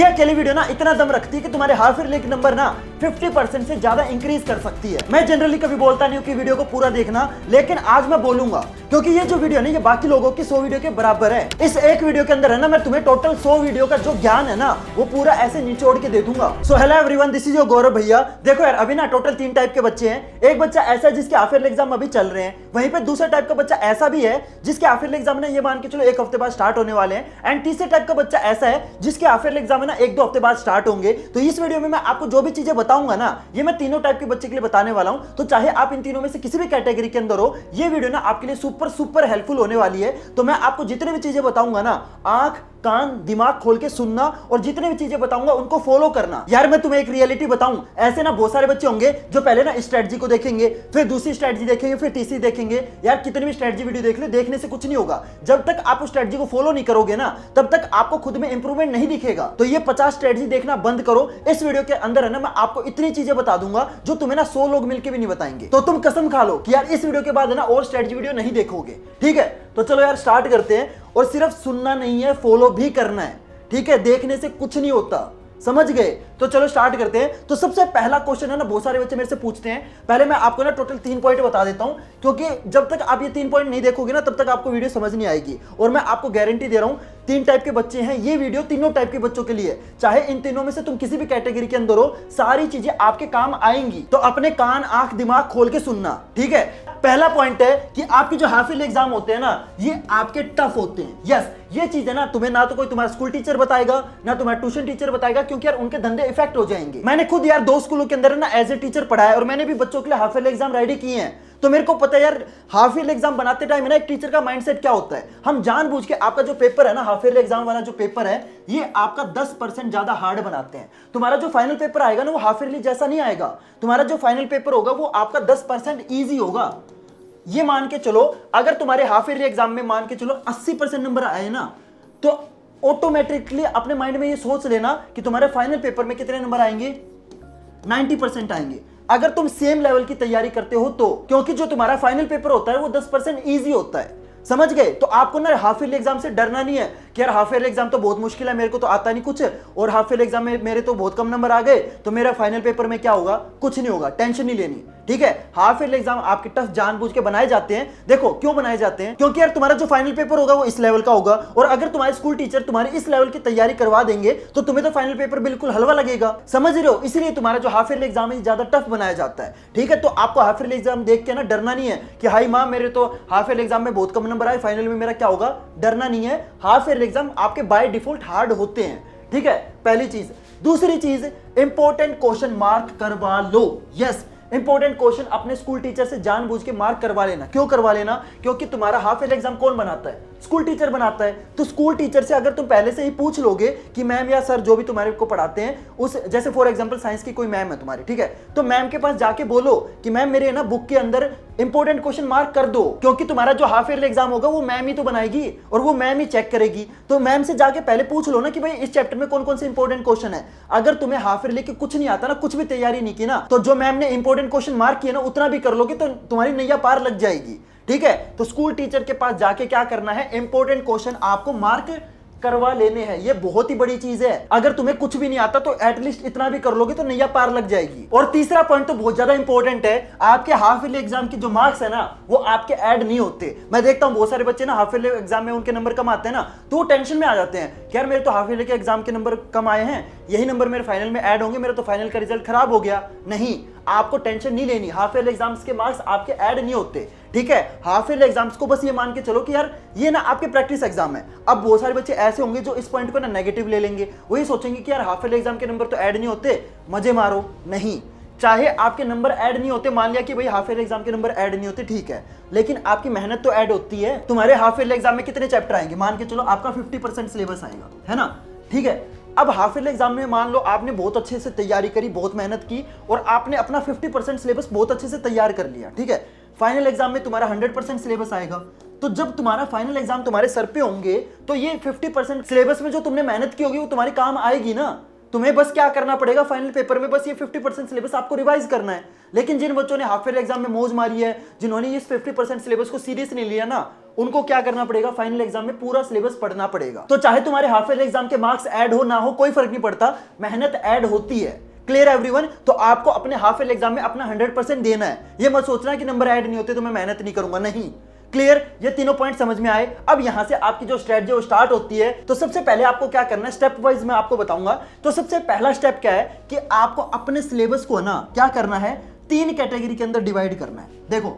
ये अकेली वीडियो ना इतना दम रखती है कि तुम्हारे हाफ ईयरली के नंबर ना 50% से ज्यादा इंक्रीज कर सकती है। मैं जनरली कभी बोलता नहीं हूँ कि वीडियो को पूरा देखना, लेकिन आज मैं बोलूंगा क्योंकि ये जो वीडियो है ये बाकी लोगों की 100 वीडियो के बराबर है। इस एक वीडियो के अंदर है ना मैं तुम्हें टोटल 100 वीडियो का जो ज्ञान है ना वो पूरा ऐसे निचोड़ के दे दूंगा। So hello everyone, this is your Gaurav भैया। देखो यार, अभी ना टोटल 3 टाइप के बच्चे हैं। एक बच्चा ऐसा है जिसके हाफ ईयरली एग्जाम अभी चल रहे हैं, वहीं पे दूसरा टाइप का बच्चा ऐसा भी है जिसके हाफ ईयरली एग्जाम ना ये मान के चलो 1 हफ्ते बाद स्टार्ट होने वाले हैं, एंड तीसरे टाइप का बच्चा ऐसा है जिसके हाफ ईयरली एग्जाम है ना 1-2 हफ्ते बाद स्टार्ट होंगे। तो इस वीडियो में मैं आपको जो भी चीजें बताऊंगा ना ये मैं तीनों टाइप के बच्चे के लिए बताने वाला हूं। तो चाहे आप इन तीनों में से किसी भी कैटेगरी के अंदर हो, ये वीडियो ना आपके लिए सुपर हेल्पफुल होने वाली है। तो मैं आपको जितने भी चीजें बताऊंगा ना, आंख कान दिमाग खोल के सुनना और जितने भी चीजें बताऊंगा उनको फॉलो करना। यार मैं तुम्हें एक रियलिटी बताऊं, ऐसे ना बहुत सारे बच्चे होंगे जो पहले ना स्ट्रेटजी को देखेंगे, फिर दूसरी स्ट्रेटजी देखेंगे, फिर तीसरी देखेंगे। यार कितनी भी स्ट्रेटजी वीडियो देख ले, देखने से कुछ नहीं होगा। जब तक आप उस स्ट्रेटजी को फॉलो नहीं करोगे ना तब तक आपको खुद में इंप्रूवमेंट नहीं दिखेगा। तो ये 50 स्ट्रेटजी देखना बंद करो। इस वीडियो के अंदर है ना मैं आपको इतनी चीजें बता दूंगा जो तुम्हें ना 100 लोग मिलकर भी नहीं बताएंगे। तो तुम कसम खा लो कि यार इस वीडियो के बाद है ना और स्ट्रेटजी वीडियो नहीं देखोगे। ठीक है, तो चलो यार स्टार्ट करते हैं। और सिर्फ सुनना नहीं है, फॉलो भी करना है। ठीक है, देखने से कुछ नहीं होता, समझ गए? तो चलो स्टार्ट करते हैं। तो सबसे पहला क्वेश्चन है ना, बहुत सारे बच्चे मेरे से पूछते हैं। पहले मैं आपको ना टोटल 3 पॉइंट बता देता हूं, क्योंकि जब तक आप ये 3 पॉइंट नहीं देखोगे ना तब तक आपको वीडियो समझ नहीं आएगी। और मैं आपको गारंटी दे रहा हूं 3 टाइप के बच्चे हैं, ये वीडियो तीनों टाइप के बच्चों के लिए। चाहे इन तीनों में से तुम किसी भी कैटेगरी के अंदर हो, सारी चीजें आपके काम आएंगी। तो अपने कान आंख दिमाग खोल के सुनना। ठीक है, पहला पॉइंट है कि आपके जो हाफ ईयरली एग्जाम होते हैं ना ये आपके टफ होते हैं। यस, ये चीज है ना तुम्हें ना तो कोई तुम्हारा स्कूल टीचर बताएगा ना तुम्हारा ट्यूशन टीचर बताएगा, क्योंकि यार उनके धंधे इफेक्ट हो जाएंगे। मैंने खुद यार 2 स्कूलों के अंदर ना एज ए टीचर पढ़ाया और मैंने भी बच्चों के लिए हाफ ईयरली एग्जाम रेडी किए हैं। तो मेरे को पता है यार हाफ ईयरली एग्जाम बनाते टाइम ना एक टीचर का माइंडसेट क्या होता है। हम जानबूझ के आपका जो पेपर है ना, हाफ ईयरली एग्जाम वाला जो पेपर है ये आपका 10% ज्यादा हार्ड बनाते हैं। तुम्हारा जो फाइनल पेपर आएगा ना वो हाफ ईयरली जैसा नहीं आएगा। तुम्हारा जो फाइनल पेपर होगा वो आपका 10% ईजी होगा। ये मान के चलो, अगर तुम्हारे हाफ ईयरली एग्जाम में मान के चलो 80% नंबर आए ना तो ऑटोमेटिकली अपने माइंड में ये सोच लेना कि तुम्हारे फाइनल पेपर में कितने नंबर आएंगे, 90% आएंगे। अगर तुम सेम लेवल की तैयारी करते हो तो, क्योंकि जो तुम्हारा फाइनल पेपर होता है वो 10% ईजी होता है। समझ गए? तो आपको ना हाफ ईयरली एग्जाम से डरना नहीं है कि यार हाफ ईयरली एग्जाम तो बहुत मुश्किल है, मेरे को तो आता नहीं कुछ, और हाफ ईयरली एग्जाम में मेरे तो बहुत कम नंबर आ गए तो मेरा फाइनल पेपर में क्या होगा। कुछ नहीं होगा, टेंशन नहीं लेनी। ठीक है, हाफ ईयरली एग्जाम आपके टफ जानबूझ के बनाए जाते हैं। देखो क्यों बनाए जाते हैं, क्योंकि यार तुम्हारा जो फाइनल पेपर होगा वो इस लेवल का होगा, और अगर तुम्हारे स्कूल टीचर तुम्हारी इस लेवल की तैयारी करवा देंगे तो तुम्हें तो फाइनल पेपर बिल्कुल हलवा लगेगा। समझ रहे हो? इसलिए तुम्हारा जो हाफ ईयरली एग्जाम है ज्यादा टफ बनाया जाता है। ठीक है, तो आपको हाफ ईयरली एग्जाम देख के ना डरना नहीं है कि हाई माँ मेरे तो हाफ ईयरली एग्जाम में बहुत कम नंबर आए, फाइनल में मेरा क्या होगा। डरना नहीं है, हाफ ईयरली एग्जाम आपके बाय डिफॉल्ट हार्ड होते हैं। ठीक है, पहली चीज। दूसरी चीज, इंपॉर्टेंट क्वेश्चन मार्क करवा लो। यस, इंपॉर्टेंट क्वेश्चन अपने स्कूल टीचर से जानबूझ के मार्क करवा लेना। क्यों करवा लेना? क्योंकि तुम्हारा हाफ ईयरली एग्जाम कौन बनाता है? स्कूल टीचर बनाता है। तो स्कूल टीचर से अगर तुम पहले से ही पूछ लोगे कि मैम या सर जो भी तुम्हारे को पढ़ाते हैं, उस जैसे फॉर एग्जांपल साइंस की कोई मैम है तुम्हारी, ठीक है, तो मैम के पास जाके बोलो कि मैम मेरे ना बुक के अंदर इंपॉर्टेंट क्वेश्चन मार्क कर दो, क्योंकि तुम्हारा जो हाफ ईयरली एग्जाम होगा वो मैम ही तो बनाएगी और वो मैम ही चेक करेगी। तो मैम से जाके पहले पूछ लो ना कि भाई इस चैप्टर में कौन कौन से इंपॉर्टेंट क्वेश्चन है। अगर तुम्हें हाफ ईयरली के कुछ नहीं आता ना, कुछ भी तैयारी नहीं की ना, तो जो मैम ने इंपॉर्टेंट क्वेश्चन मार्क किए ना उतना भी कर लोगे तो तुम्हारी नैया पार लग जाएगी। ठीक है, तो स्कूल टीचर के पास जाके क्या करना है, इंपॉर्टेंट क्वेश्चन आपको मार्क करवा लेने हैं। ये बहुत ही बड़ी चीज है। अगर तुम्हें कुछ भी नहीं आता तो एटलीस्ट इतना भी कर लोगे तो नैया पार लग जाएगी। और तीसरा पॉइंट तो बहुत ज्यादा इंपॉर्टेंट है, आपके हाफ ईयरली एग्जाम के जो मार्क्स है ना वो आपके ऐड नहीं होते। मैं देखता हूं बहुत सारे बच्चे ना हाफ ईयरली एग्जाम में उनके नंबर कम आते हैं ना तो वो टेंशन में आ जाते हैं कि यार मेरे तो हाफ ईयरली के एग्जाम के नंबर कम आए हैं, यही नंबर मेरे फाइनल में ऐड होंगे, मेरा तो फाइनल का रिजल्ट खराब हो गया। नहीं, आपको टेंशन नहीं लेनी, हाफ ईयरली एग्जाम्स के मार्क्स आपके ऐड नहीं होते। ठीक है, हाफ ईयरली एग्जाम्स को बस ये मान के चलो कि यार ये ना आपके प्रैक्टिस एग्जाम है। अब बहुत सारे बच्चे ऐसे होंगे जो इस पॉइंट को ना नेगेटिव ले लेंगे, वही सोचेंगे कि यार हाफ ईयरली एग्जाम के नंबर तो ऐड नहीं होते, मजे मारो। नहीं, चाहे आपके नंबर ऐड नहीं होते, मान लिया कि भाई हाफ ईयरली एग्जाम के नंबर ऐड नहीं होते, ठीक है, लेकिन आपकी मेहनत तो ऐड होती है। तुम्हारे हाफ ईयरली एग्जाम में कितने चैप्टर आएंगे, मान के चलो आपका 50% सिलेबस आएगा, है ना। ठीक है, अब हाफ ईयरली एग्जाम में मान लो आपने बहुत अच्छे से तैयारी करी, बहुत मेहनत की और आपने अपना 50% सिलेबस बहुत अच्छे से तैयार कर लिया। ठीक है, फाइनल एग्जाम में तुम्हारा 100% सिलेबस आएगा। तो जब तुम्हारा फाइनल एग्जाम तुम्हारे सर पे होंगे तो ये 50% सिलेबस में जो तुमने मेहनत की होगी वो तुम्हारे काम आएगी ना। तुम्हें बस क्या करना पड़ेगा, फाइनल पेपर में बस ये 50% सिलेबस आपको रिवाइज करना है। लेकिन जिन बच्चों ने हाफ ईयर एग्जाम में मौज मारी है, जिन्होंने इस 50% सिलेबस को सीरियस नहीं लिया ना, उनको क्या करना पड़ेगा, फाइनल एग्जाम में पूरा सिलेबस पढ़ना पड़ेगा। तो चाहे तुम्हारे हाफ ईयर एग्जाम के मार्क्स ऐड हो ना हो, कोई फर्क नहीं पड़ता, मेहनत ऐड होती है। Clear everyone? तो आपको अपने हाफ ईयर एग्जाम में अपना 100% देना है। ये मत सोचना कि नंबर ऐड नहीं होते तो मैं मेहनत नहीं करूंगा, नहीं। क्लियर? ये तीनों पॉइंट समझ में आए? अब यहां से आपकी जो स्ट्रेटजी वो स्टार्ट होती है। तो सबसे पहले आपको क्या करना है, स्टेप वाइज मैं आपको बताऊंगा। तो सबसे पहला स्टेप क्या है कि आपको अपने सिलेबस को ना क्या करना है, 3 कैटेगरी के अंदर डिवाइड करना है। देखो,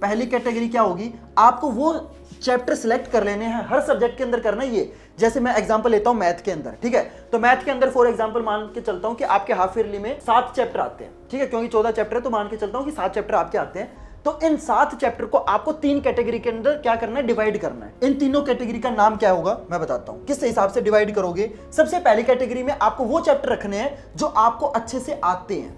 पहली कैटेगरी क्या होगी, आपको वो चैप्टर सिलेक्ट कर लेने हैं, हर सब्जेक्ट के अंदर करना है ये। जैसे मैं एग्जांपल लेता हूं मैथ के अंदर, ठीक है? तो मैथ के अंदर फॉर एग्जांपल मान के चलता हूं कि आपके हाफ ईयरली में 7 चैप्टर आते हैं, ठीक है? क्योंकि 14 चैप्टर है तो मान के चलता हूं कि 7 चैप्टर आपके आते हैं। तो इन 7 चैप्टर को आपको 3 कैटेगरी के अंदर क्या करना है, डिवाइड करना है। इन तीनों कैटेगरी का नाम क्या होगा मैं बताता हूं, किस हिसाब से डिवाइड करोगे। सबसे पहली कैटेगरी में आपको वो चैप्टर रखने हैं जो आपको अच्छे से आते हैं,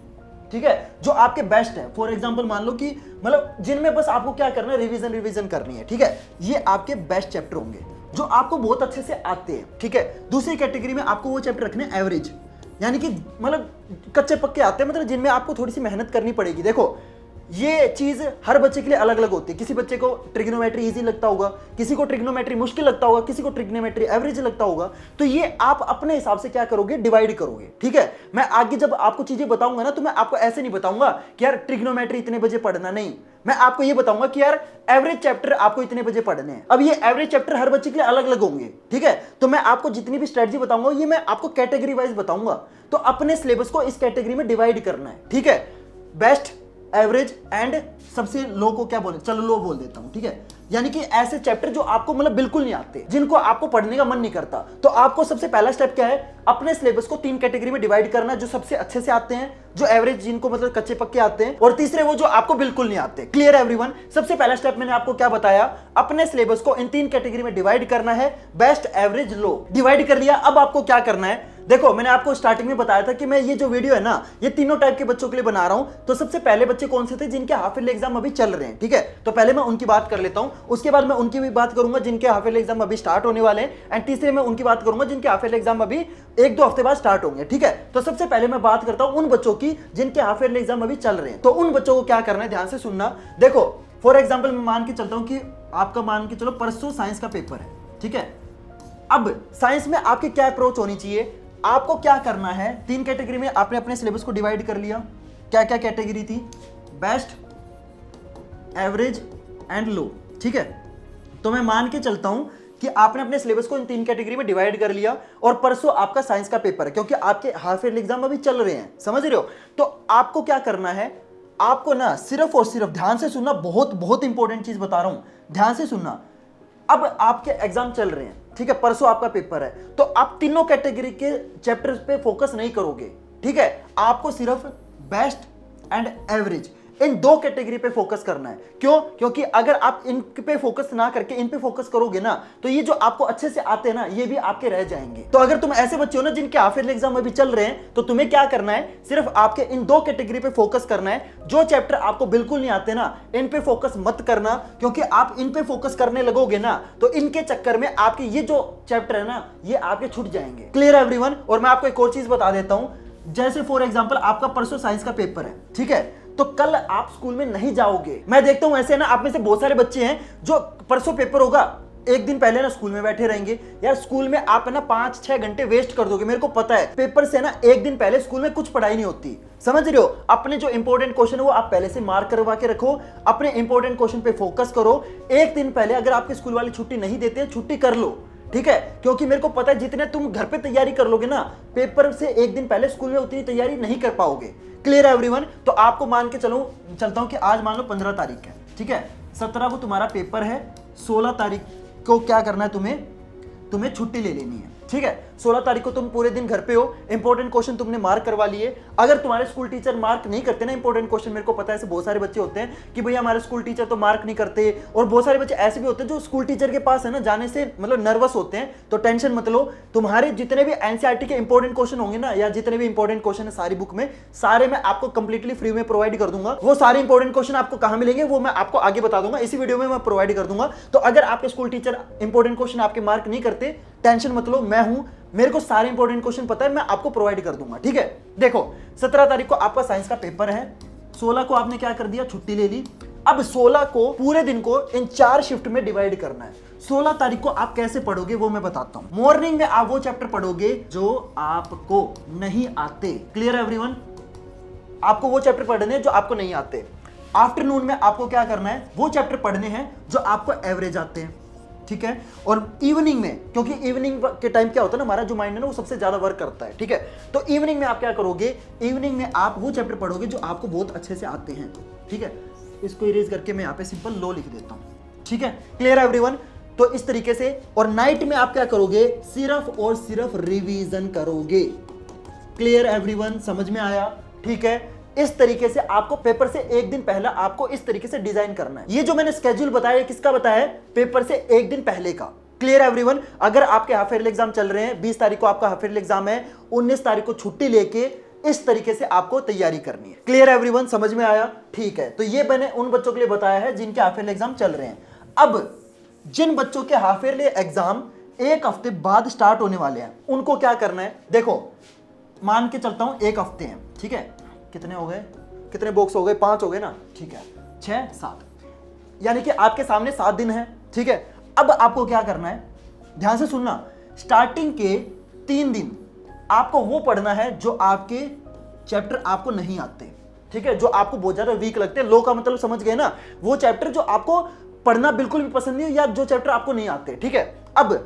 ठीक है? जो आपके बेस्ट है। फॉर एग्जांपल मान लो कि मतलब जिनमें बस आपको क्या करना है, रिवीजन करनी है, ठीक है? ये आपके बेस्ट चैप्टर होंगे जो आपको बहुत अच्छे से आते हैं, ठीक है? दूसरी कैटेगरी में आपको वो चैप्टर रखने हैं एवरेज, यानी कि मतलब कच्चे पक्के आते हैं, मतलब जिनमें आपको थोड़ी सी मेहनत करनी पड़ेगी। देखो, ये चीज हर बच्चे के लिए अलग अलग होती है। किसी बच्चे को ट्रिग्नोमेट्री इजी लगता होगा, किसी को ट्रिग्नोमेट्री मुश्किल लगता होगा, किसी को ट्रिग्नोमेट्री एवरेज लगता होगा। तो ये आप अपने हिसाब से क्या करोगे, डिवाइड करोगे, ठीक है? मैं आगे जब आपको चीजें बताऊंगा ना तो मैं आपको ऐसे नहीं बताऊंगा कि यार ट्रिग्नोमेट्री इतने बजे पढ़ना, नहीं। मैं आपको ये बताऊंगा कि यार एवरेज चैप्टर आपको इतने बजे पढ़ने हैं। अब ये एवरेज चैप्टर हर बच्चे के लिए अलग अलग होंगे, ठीक है? तो मैं आपको जितनी भी स्ट्रेटजी बताऊंगा ये मैं आपको कैटेगरी वाइज बताऊंगा। तो अपने सिलेबस को इस कैटेगरी में डिवाइड करना है, ठीक है? बेस्ट, एवरेज एंड सबसे लो को क्या बोले, चलो लो बोल देता हूं, ठीक है? यानी कि ऐसे चैप्टर जो आपको मतलब बिल्कुल नहीं आते, जिनको आपको पढ़ने का मन नहीं करता। तो आपको सबसे पहला स्टेप क्या है, अपने सिलेबस को 3 कैटेगरी में डिवाइड करना, जो सबसे अच्छे से आते हैं, जो एवरेज जिनको मतलब कच्चे पक्के आते हैं, और तीसरे वो जो आपको बिल्कुल नहीं आते। Clear everyone? सबसे पहला स्टेप मैंने आपको क्या बताया, अपने सिलेबस को इन 3 कैटेगरी में डिवाइड करना है, बेस्ट, एवरेज, लो। डिवाइड कर लिया, अब आपको क्या करना है, देखो मैंने आपको स्टार्टिंग में बताया था कि मैं ये जो वीडियो है ना ये तीनों टाइप के बच्चों के लिए बना रहा हूं। तो सबसे पहले बच्चे कौन से थे, जिनके हाफ ईयरली एग्जाम अभी चल रहे हैं, ठीक है? तो पहले मैं उनकी बात कर लेता हूं, उसके बाद मैं उनकी भी बात करूंगा जिनके हाफ ईयरली एग्जाम अभी स्टार्ट होने वाले हैं, एंड तीसरे में उनकी बात करूंगा जिनके हाफ ईयरली एग्जाम अभी 1-2 हफ्ते बाद स्टार्ट होंगे, ठीक है? तो सबसे पहले मैं बात करता हूं उन बच्चों की जिनके हाफ ईयरली एग्जाम अभी चल रहे हैं। तो उन बच्चों को क्या करना है, ध्यान से सुनना। देखो, फॉर एग्जाम्पल मैं मान के चलता हूं कि आपका मान के चलो परसों साइंस का पेपर है, ठीक है? अब साइंस में आपकी क्या अप्रोच होनी चाहिए, आपको क्या करना है, 3 कैटेगरी में आपने अपने सिलेबस को डिवाइड कर लिया। क्या क्या कैटेगरी थी, बेस्ट, एवरेज एंड लो, ठीक है? तो मैं मान के चलता हूं कि आपने अपने सिलेबस को इन 3 कैटेगरी में डिवाइड कर लिया, और परसों आपका साइंस का पेपर है, क्योंकि आपके हाफ ईयरली एग्जाम अभी चल रहे हैं, समझ रहे हो? तो आपको क्या करना है, आपको ना सिर्फ और सिर्फ ध्यान से सुनना, बहुत बहुत इंपॉर्टेंट चीज बता रहा हूं, ध्यान से सुनना। अब आपके एग्जाम चल रहे हैं, ठीक है? परसों आपका पेपर है, तो आप तीनों कैटेगरी के चैप्टर्स पे फोकस नहीं करोगे, ठीक है? आपको सिर्फ best and average in 2 category पे फोकस करना है। क्यों? क्योंकि अगर आप इन पे फोकस ना करके इन पे फोकस करोगे ना, तो ये जो आपको अच्छे से आते हैं ना, ये भी आपके रह जाएंगे। तो अगर तुम ऐसे बच्चे हो ना जिनके हाफ ईयरली एग्जाम अभी चल रहे हैं, तो तुम्हें क्या करना है, सिर्फ आपके इन 2 कैटेगरी पे फोकस करना है। जो चैप्टर आपको बिल्कुल नहीं आते ना, इन पे फोकस मत करना, क्योंकि आप इन पे फोकस करने लगोगे ना तो इनके चक्कर में आपके ये जो चैप्टर है ना ये आपके छूट जाएंगे। Clear everyone? और मैं आपको एक और चीज बता देता हूं, जैसे फॉर एग्जांपल आपका परसों साइंस का पेपर है, ठीक है? तो कल आप स्कूल में नहीं जाओगे। मैं देखता हूं ऐसे ना आप में से बहुत सारे बच्चे हैं जो परसों पेपर होगा एक दिन पहले ना स्कूल में बैठे रहेंगे। यार स्कूल में आप ना 5-6 घंटे वेस्ट कर दोगे, मेरे को पता है। पेपर से ना एक दिन पहले स्कूल में कुछ पढ़ाई नहीं होती, समझ रहे हो? अपने जो इंपॉर्टेंट क्वेश्चन है वो आप पहले से मार्क करवा के रखो, अपने इंपॉर्टेंट क्वेश्चन पे फोकस करो। एक दिन पहले अगर आपके स्कूल वाले छुट्टी नहीं देते, छुट्टी कर लो, ठीक है? क्योंकि मेरे को पता है जितने तुम घर पे तैयारी कर लोगे ना, पेपर से एक दिन पहले स्कूल में उतनी तैयारी नहीं कर पाओगे। क्लियर है एवरीवन? तो आपको मान के चलता हूं कि आज मान लो 15 तारीख है, ठीक है? 17 को तुम्हारा पेपर है, 16 तारीख को क्या करना है, तुम्हें छुट्टी ले लेनी है, ठीक है? 16 तारीख को तुम पूरे दिन घर पे हो, इंपॉर्टेंट क्वेश्चन तुमने मार्क करवा लिए। अगर तुम्हारे स्कूल टीचर मार्क नहीं करते ना इंपॉर्टेंट क्वेश्चन, मेरे को पता है ऐसे बहुत सारे बच्चे होते हैं कि भैया हमारे स्कूल टीचर तो मार्क नहीं करते, और बहुत सारे बच्चे ऐसे भी होते हैं जो स्कूल टीचर के पास है ना जाने से मतलब नर्वस होते हैं। तो टेंशन मत लो, तुम्हारे जितने भी एनसीईआरटी के इंपॉर्टेंट क्वेश्चन होंगे ना, या जितने भी इंपॉर्टेंट क्वेश्चन है सारी बुक में, सारे मैं आपको कंप्लीटली फ्री में प्रोवाइड कर दूंगा। वो सारे इंपॉर्टेंट क्वेश्चन आपको कहां मिलेंगे वो मैं आपको आगे बता दूंगा, इसी वीडियो में मैं प्रोवाइड कर दूंगा। तो अगर आपके स्कूल टीचर इंपॉर्टेंट क्वेश्चन आपके मार्क नहीं करते, टेंशन मत लो, मैं हूं, मेरे को सारे इंपॉर्टेंट क्वेश्चन पता है, मैं आपको प्रोवाइड कर दूंगा, ठीक है? देखो 17 तारीख को आपका साइंस का पेपर है, 16 को आपने क्या कर दिया, छुट्टी ले ली। अब 16 को पूरे दिन को इन 4 शिफ्ट में डिवाइड करना है। 16 तारीख को आप कैसे पढ़ोगे वो मैं बताता हूं। मॉर्निंग में आप वो चैप्टर पढ़ोगे जो आपको नहीं आते। Clear everyone? आपको वो चैप्टर पढ़ने हैं जो आपको नहीं आते। आफ्टरनून में आपको क्या करना है, वो चैप्टर पढ़ने हैं जो आपको एवरेज आते हैं, ठीक है। और इवनिंग में, क्योंकि इवनिंग के टाइम क्या होता है ना, हमारा जो माइंड है ना वो सबसे ज्यादा वर्क करता है, ठीक है। तो इवनिंग में आप क्या करोगे, इवनिंग में आप वो चैप्टर पढ़ोगे जो आपको बहुत अच्छे से आते हैं, ठीक है। इसको इरेज करके मैं यहाँ पे सिंपल लो लिख देता हूँ, ठीक है। Clear everyone? तो इस तरीके से। और नाइट में आप क्या करोगे, सिर्फ और सिर्फ रिवीजन करोगे। Clear everyone? समझ में आया? ठीक है। इस तरीके से आपको पेपर से एक दिन पहले आपको इस तरीके से डिजाइन करना है। ये जो मैंने स्केड्यूल बताया किसका बताया है, पेपर से एक दिन पहले का। Clear everyone? अगर आपके हाफ ईयरली एग्जाम चल रहे हैं, 20 तारीख को आपका हाफ ईयरली एग्जाम है, 19 तारीख को छुट्टी लेके इस तरीके से आपको तैयारी करनी है। Clear everyone? समझ में आया? ठीक है। तो ये मैंने उन बच्चों के लिए बताया है जिनके हाफ ईयरली एग्जाम चल रहे हैं। अब जिन बच्चों के हाफ ईयरली एग्जाम एक हफ्ते बाद स्टार्ट होने वाले हैं, उनको क्या करना है, देखो मान के चलता हूं 1 हफ्ते हैं, ठीक है। कितने हो गए, कितने बॉक्स हो गए, 5 हो गए ना, ठीक है। 6 7 यानी कि आपके सामने 7 दिन है, ठीक है। अब आपको क्या करना है, ध्यान से सुनना, स्टार्टिंग के 3 दिन आपको वो पढ़ना है जो आपके चैप्टर आपको नहीं आते, ठीक है, जो आपको बहुत ज्यादा वीक लगते हैं। लो का मतलब समझ गए ना, वो चैप्टर जो आपको पढ़ना बिल्कुल भी पसंद नहीं है या जो चैप्टर आपको नहीं आते, ठीक है। अब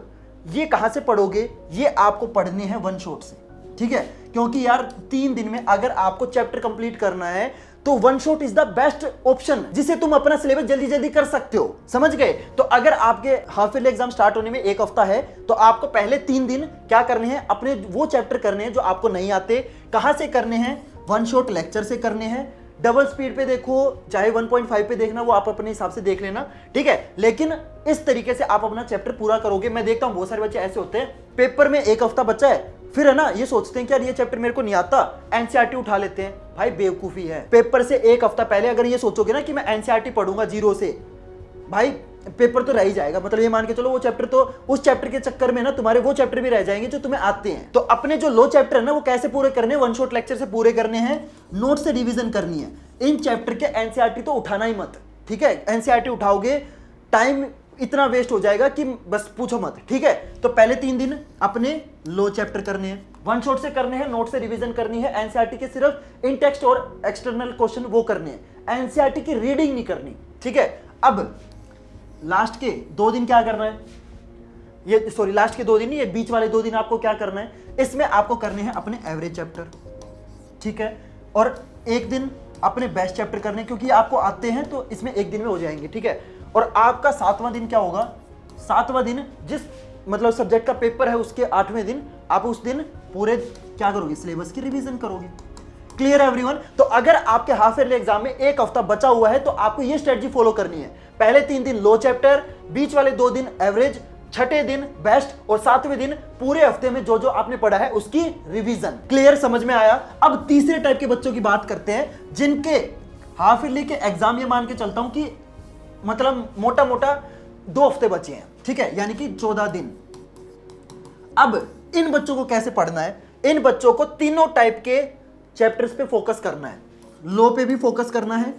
ये कहां से पढ़ोगे, ये आपको पढ़ने हैं वन शॉट से, ठीक है। क्योंकि यार 3 दिन में अगर आपको चैप्टर कंप्लीट करना है तो one shot is the best option, जिसे तुम अपना सिलेबस जल्दी जल्दी कर सकते हो, समझ गए। तो अगर आपके हाफ ईयरली एग्जाम स्टार्ट होने में 1 हफ्ता है तो आपको पहले 3 दिन क्या करने हैं, अपने वो चैप्टर करने हैं जो आपको नहीं आते। कहां से करने हैं, वन शॉट लेक्चर से करने हैं। डबल स्पीड पे देखो, चाहे 1.5 पे देखना, वो आप अपने हिसाब से देख लेना, ठीक है। लेकिन इस तरीके से आप अपना चैप्टर पूरा करोगे। मैं देखता हूं बहुत सारे बच्चे ऐसे होते हैं, पेपर में 1 हफ्ता बचा है, फिर है ना ये सोचते हैं कि यार ये चैप्टर मेरे को नहीं आता, एनसीईआरटी उठा लेते हैं। भाई बेवकूफी है। पेपर से 1 हफ्ता पहले अगर ये सोचोगे ना कि मैं एनसीईआरटी पढ़ूंगा 0 से, भाई पेपर तो रह ही जाएगा। मतलब ये मान के चलो वो चैप्टर तो, उस चैप्टर के चक्कर में ना तुम्हारे वो चैप्टर भी रह जाएंगे जो तुम्हें आते हैं। तो अपने जो लो चैप्टर है ना वो कैसे पूरे करने हैं, वन शॉट लेक्चर से पूरे करने हैं, नोट से रिवीजन करनी है। इन चैप्टर के एनसीईआरटी तो उठाना ही मत, ठीक है। एनसीईआरटी उठाओगे टाइम इतना वेस्ट हो जाएगा कि बस पूछो मत, ठीक है। तो पहले 3 दिन अपने लो चैप्टर करने हैं, वन शॉट से करने हैं, नोट से रिवीजन करनी है। एनसीईआरटी के सिर्फ इन टेक्स्ट और एक्सटर्नल क्वेश्चन वो करने हैं, एनसीईआरटी की रीडिंग नहीं करनी, ठीक है। अब लास्ट के 2 दिन क्या करना है, ये सॉरी लास्ट के 2 दिन नहीं, ये बीच वाले 2 दिन आपको क्या करना है, इसमें आपको करने हैं अपने एवरेज चैप्टर, ठीक है। और 1 दिन अपने बेस्ट चैप्टर करने, क्योंकि आपको आते हैं तो इसमें 1 दिन में हो जाएंगे, ठीक है। और आपका 7वां दिन क्या होगा, 7वां दिन जिस मतलब सब्जेक्ट का पेपर है उसके 8वें दिन आप उस दिन पूरे क्या करोगे, सिलेबस की रिवीजन करोगे। Clear everyone? तो अगर आपके हाफ ईयरली एग्जाम में 1 हफ्ता बचा हुआ है तो आपको ये स्ट्रेटजी फॉलो करनी है। पहले 3 दिन लो चैप्टर, बीच वाले 2 दिन एवरेज, छठे दिन बेस्ट और 7वें दिन पूरे हफ्ते में जो जो आपने पढ़ा है उसकी रिवीजन। क्लियर? समझ में आया? अब तीसरे टाइप के बच्चों की बात करते हैं जिनके हाफ ईयरली के एग्जाम, ये मान के चलता हूं कि मतलब मोटा मोटा 2 हफ्ते बचे हैं, ठीक है, यानी कि 14 दिन। अब इन बच्चों को कैसे पढ़ना है, इन बच्चों को तीनों टाइप के चैप्टर्स पे फोकस करना है। लो पे भी फोकस करना है,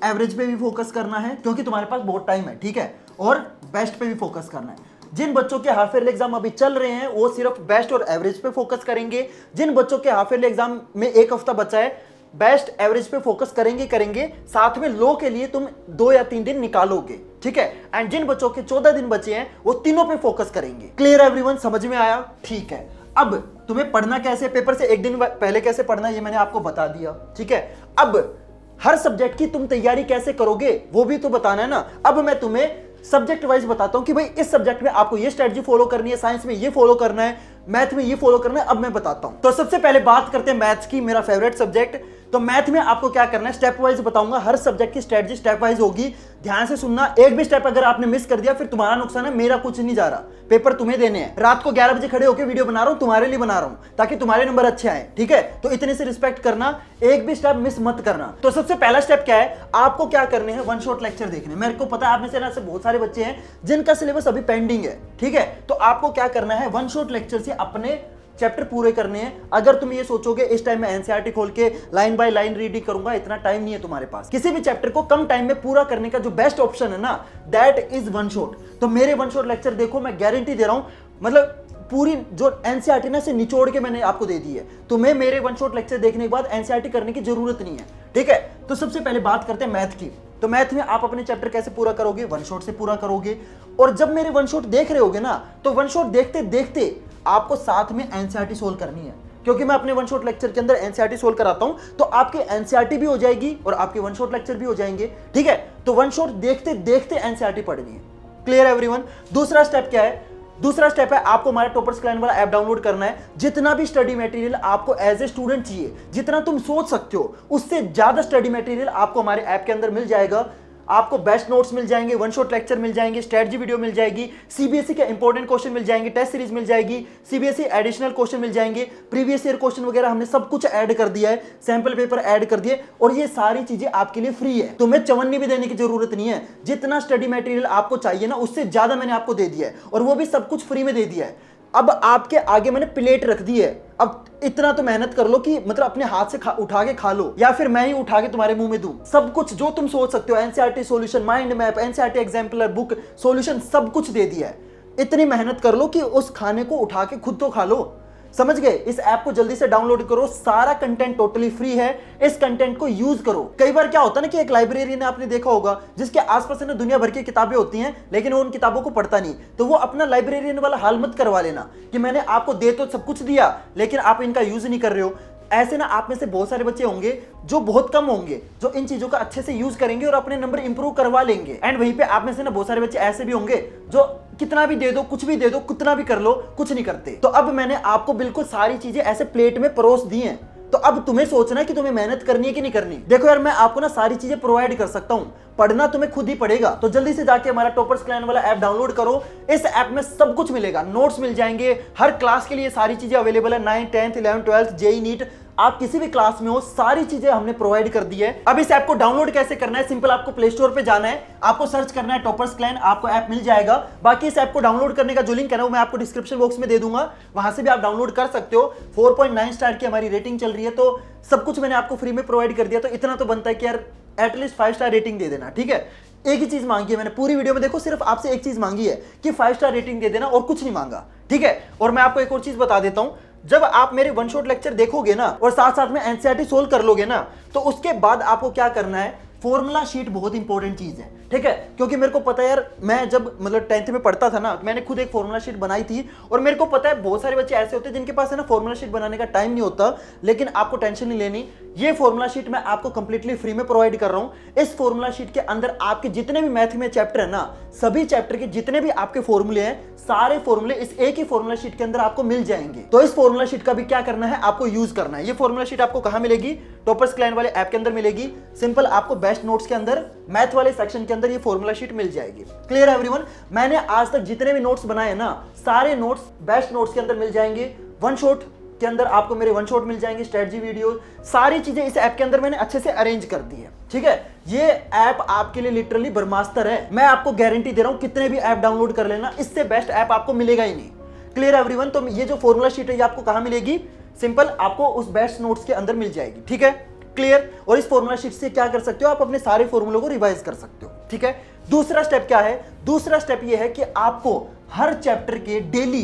एवरेज पे भी फोकस करना है क्योंकि तुम्हारे पास बहुत टाइम है, ठीक है, और बेस्ट पे भी फोकस करना है। जिन बच्चों के हाफ ईयरली एग्जाम अभी चल रहे हैं वो सिर्फ बेस्ट और एवरेज पे फोकस करेंगे। जिन बच्चों के हाफ ईयरली एग्जाम में 1 हफ्ता बचा है, बेस्ट एवरेज पे फोकस करेंगे, साथ में लो के लिए तुम 2 या 3 दिन निकालोगे, ठीक है। एंड जिन बच्चों के 14 दिन बचे हैं वो तीनों पे फोकस करेंगे। Clear everyone? समझ में आया? ठीक है। अब तुम्हें पढ़ना कैसे, पेपर से 1 दिन पहले कैसे पढ़ना, ये मैंने आपको बता दिया, ठीक है। अब हर सब्जेक्ट की तुम तैयारी कैसे करोगे वो भी तो बताना है ना। अब मैं तुम्हें सब्जेक्ट वाइज बताता हूं कि भाई इस सब्जेक्ट में आपको ये स्ट्रेटजी फॉलो करनी है, साइंस में ये फॉलो करना है, मैथ में ये फॉलो करना है। अब मैं बताता हूं। तो सबसे पहले बात करते हैं मैथ्स की, मेरा फेवरेट सब्जेक्ट। तो मैथ में आपको क्या करना है, स्टेप वाइज बताऊंगा, हर सब्जेक्ट की स्ट्रेटजी स्टेप वाइज होगी। ध्यान से सुनना, एक भी स्टेप अगर आपने मिस कर दिया फिर तुम्हारा नुकसान है, मेरा कुछ नहीं जा रहा। पेपर तुम्हें देने हैं। रात को 11 बजे खड़े होकर वीडियो बना रहा हूं, तुम्हारे लिए बना रहा हूं ताकि तुम्हारे नंबर अच्छे आए, ठीक है। तो इतने से रिस्पेक्ट करना, एक भी स्टेप मिस मत करना। तो सबसे पहला स्टेप क्या है, आपको क्या करने हैं, वन शॉट लेक्चर देखने। मेरे को पता है आप में से ना से बहुत सारे बच्चे हैं जिनका सिलेबस अभी पेंडिंग है, ठीक है। तो आपको क्या करना है, वन शॉट लेक्चर से अपने चैप्टर पूरे करने हैं। अगर तुम ये सोचोगे इस टाइम में एनसीईआरटी खोल के लाइन बाय लाइन रीडिंग करूंगा, इतना टाइम नहीं है तुम्हारे पास। किसी भी चैप्टर को कम टाइम में पूरा करने का जो बेस्ट ऑप्शन है ना, दैट इज वन शॉट। तो मेरे वन शॉट लेक्चर देखो, मैं गारंटी दे रहा हूं, मतलब पूरी जो एनसीईआरटी ना से निचोड़ के मैंने आपको दे दी है। तुम्हें मेरे वन शॉट लेक्चर देखने के बाद एनसीईआरटी करने की जरूरत नहीं है, ठीक है। तो सबसे पहले बात करते हैं मैथ की। तो मैथ में आप अपने चैप्टर कैसे पूरा करोगे? वन शॉट से पूरा करोगे। और जब मेरे वन शॉट देख रहे होगे ना, तो वन शॉट देखते देखते आपको साथ में एनसीईआरटी सोल्व करनी है, क्योंकि मैं अपने वन शॉट लेक्चर के अंदर एनसीईआरटी सोल्व कराता हूं। तो आपकी एनसीईआरटी भी हो जाएगी और आपके वन शॉट लेक्चर भी हो जाएंगे, ठीक है। तो वन शॉट देखते देखते एनसीईआरटी पढ़नी है। Clear everyone? दूसरा स्टेप क्या है? दूसरा स्टेप है आपको हमारा टॉपर्स क्लैन वाला ऐप डाउनलोड करना है। जितना भी स्टडी मटेरियल आपको एज ए स्टूडेंट चाहिए, जितना तुम सोच सकते हो, उससे ज्यादा स्टडी मटेरियल आपको हमारे ऐप के अंदर मिल जाएगा। आपको बेस्ट नोट्स मिल जाएंगे, वन शॉट लेक्चर मिल जाएंगे, स्ट्रेटजी वीडियो मिल जाएगी, सीबीएसई के इंपॉर्टेंट क्वेश्चन मिल जाएंगे, टेस्ट सीरीज मिल जाएगी, सीबीएसई एडिशनल क्वेश्चन मिल जाएंगे, प्रीवियस ईयर क्वेश्चन वगैरह हमने सब कुछ ऐड कर दिया है, सैंपल पेपर ऐड कर दिए, और ये सारी चीजें आपके लिए फ्री है। तुम्हें चवन्नी भी देने की जरूरत नहीं है। जितना स्टडी मटेरियल आपको चाहिए ना, उससे ज्यादा मैंने आपको दे दिया है, और वो भी सब कुछ फ्री में दे दिया है। अब आपके आगे मैंने प्लेट रख दी है। अब इतना तो मेहनत कर लो कि मतलब अपने हाथ से उठा के खा लो, या फिर मैं ही उठा के तुम्हारे मुंह में दूं। सब कुछ जो तुम सोच सकते हो, NCERT solution, mind map, NCERT exemplar book solution, सब कुछ दे दिया है। इतनी मेहनत कर लो कि उस खाने को उठा के खुद तो खा लो। समझ गए? इस ऐप को जल्दी से डाउनलोड करो, सारा कंटेंट टोटली फ्री है। इस कंटेंट को यूज करो। कई बार क्या होता है ना कि एक लाइब्रेरियन आपने देखा होगा जिसके आसपास ना दुनिया भर की किताबें होती हैं, लेकिन वो उन किताबों को पढ़ता नहीं। तो वो अपना लाइब्रेरियन वाला हाल मत करवा लेना कि मैंने आपको दे तो सब कुछ दिया, लेकिन आप इनका यूज नहीं कर रहे हो। ऐसे ना आप में से बहुत सारे बच्चे होंगे जो बहुत कम होंगे, जो इन चीजों का अच्छे से यूज करेंगे और अपने नंबर इंप्रूव करवा लेंगे। एंड वहीं पे आप में से ना बहुत सारे बच्चे ऐसे भी होंगे जो कितना भी दे दो, कुछ भी दे दो, कितना भी कर लो, कुछ नहीं करते। तो अब मैंने आपको बिल्कुल सारी चीजें ऐसे प्लेट में परोस दी हैं। तो अब तुम्हें सोचना है कि तुम्हें मेहनत करनी है कि नहीं करनी। देखो यार, मैं आपको ना सारी चीजें प्रोवाइड कर सकता हूं, पढ़ना तुम्हें खुद ही पड़ेगा। तो जल्दी से जाके हमारा टॉपर्स क्लैन वाला ऐप डाउनलोड करो। इस ऐप में सब कुछ मिलेगा, नोट्स मिल जाएंगे, हर क्लास के लिए सारी चीजें अवेलेबल है। 9th 10th 11th 12th JEE NEET, आप किसी भी क्लास में हो, सारी चीजें हमने प्रोवाइड कर दी है। अब इस ऐप को डाउनलोड कैसे करना है? सिंपल, आपको प्ले स्टोर पे जाना है, आपको सर्च करना है टॉपर्स क्लैन, आपको ऐप मिल जाएगा। बाकी इस ऐप को डाउनलोड करने का जो लिंक है ना, वो मैं आपको डिस्क्रिप्शन बॉक्स में दे दूंगा, वहां से भी आप डाउनलोड कर सकते हो। 4.9 स्टार की हमारी रेटिंग चल रही है, तो सब कुछ मैंने आपको फ्री में प्रोवाइड कर दिया। तो इतना तो बनता है कि यार एटलीस्ट 5 स्टार रेटिंग दे देना, ठीक है। एक ही चीज मांगी है मैंने पूरी वीडियो में, देखो सिर्फ आपसे एक चीज मांगी है कि 5 स्टार रेटिंग दे देना, और कुछ नहीं मांगा, ठीक है। और मैं आपको एक और चीज बता देता हूं, जब आप मेरे वन शॉट लेक्चर देखोगे ना और साथ साथ में एनसीईआरटी सोल्व कर लोगे ना, तो उसके बाद आपको क्या करना है, फॉर्मूला शीट बहुत इंपॉर्टेंट चीज है, ठीक है। क्योंकि मेरे को पता है यार, मैं जब मतलब 10th में पढ़ता था ना, मैंने खुद एक फॉर्मूला शीट बनाई थी, और मेरे को पता है बहुत सारे बच्चे ऐसे होते हैं जिनके पास है ना फॉर्मूला शीट बनाने का टाइम नहीं होता। लेकिन आपको टेंशन नहीं लेनी, ये फॉर्मूला शीट मैं आपको कंप्लीटली फ्री में प्रोवाइड कर रहा हूं। इस फॉर्मूला शीट के अंदर आपके जितने भी मैथ में चैप्टर है ना, सभी चैप्टर के जितने भी आपके फॉर्मूले हैं, सारे फॉर्मूले इस एक ही फॉर्मूला शीट के अंदर आपको मिल जाएंगे। तो इस फॉर्मूला शीट का भी क्या करना है, आपको यूज करना है। ये फॉर्मूला शीट आपको कहां मिलेगी? टॉपर्स क्लैन वाले ऐप के अंदर मिलेगी। सिंपल, आपको बेस्ट नोट्स के अंदर मैथ वाले सेक्शन के अंदर ये फॉर्मूला शीट मिल जाएगी। Clear everyone? मैंने आज तक जितने भी नोट्स बनाए ना, सारे नोट्स बेस्ट नोट्स के अंदर मिल जाएंगे। वन शॉट के अंदर आपको मेरे वन शॉट मिल जाएंगे, स्ट्रेटजी वीडियो, सारी चीजें इस ऐप के अंदर मैंने अच्छे से अरेंज कर दी है, ठीक है। ये ऐप आपके लिए लिटरली ब्रह्मास्त्र है। मैं आपको गारंटी दे रहा हूं, कितने भी ऐप डाउनलोड कर लेना, इससे बेस्ट ऐप आपको मिलेगा ही नहीं। Clear everyone? तो ये जो फॉर्मूला शीट है, ये आपको कहां मिलेगी? सिंपल, आपको उस बेस्ट नोट्स के अंदर मिल जाएगी, ठीक है। क्लियर? और इस फॉर्मूला शीट से क्या कर सकते हो, आप अपने सारे फॉर्मूलों को रिवाइज कर सकते हो, ठीक है। दूसरा स्टेप क्या है? दूसरा स्टेप ये है कि आपको हर चैप्टर के डेली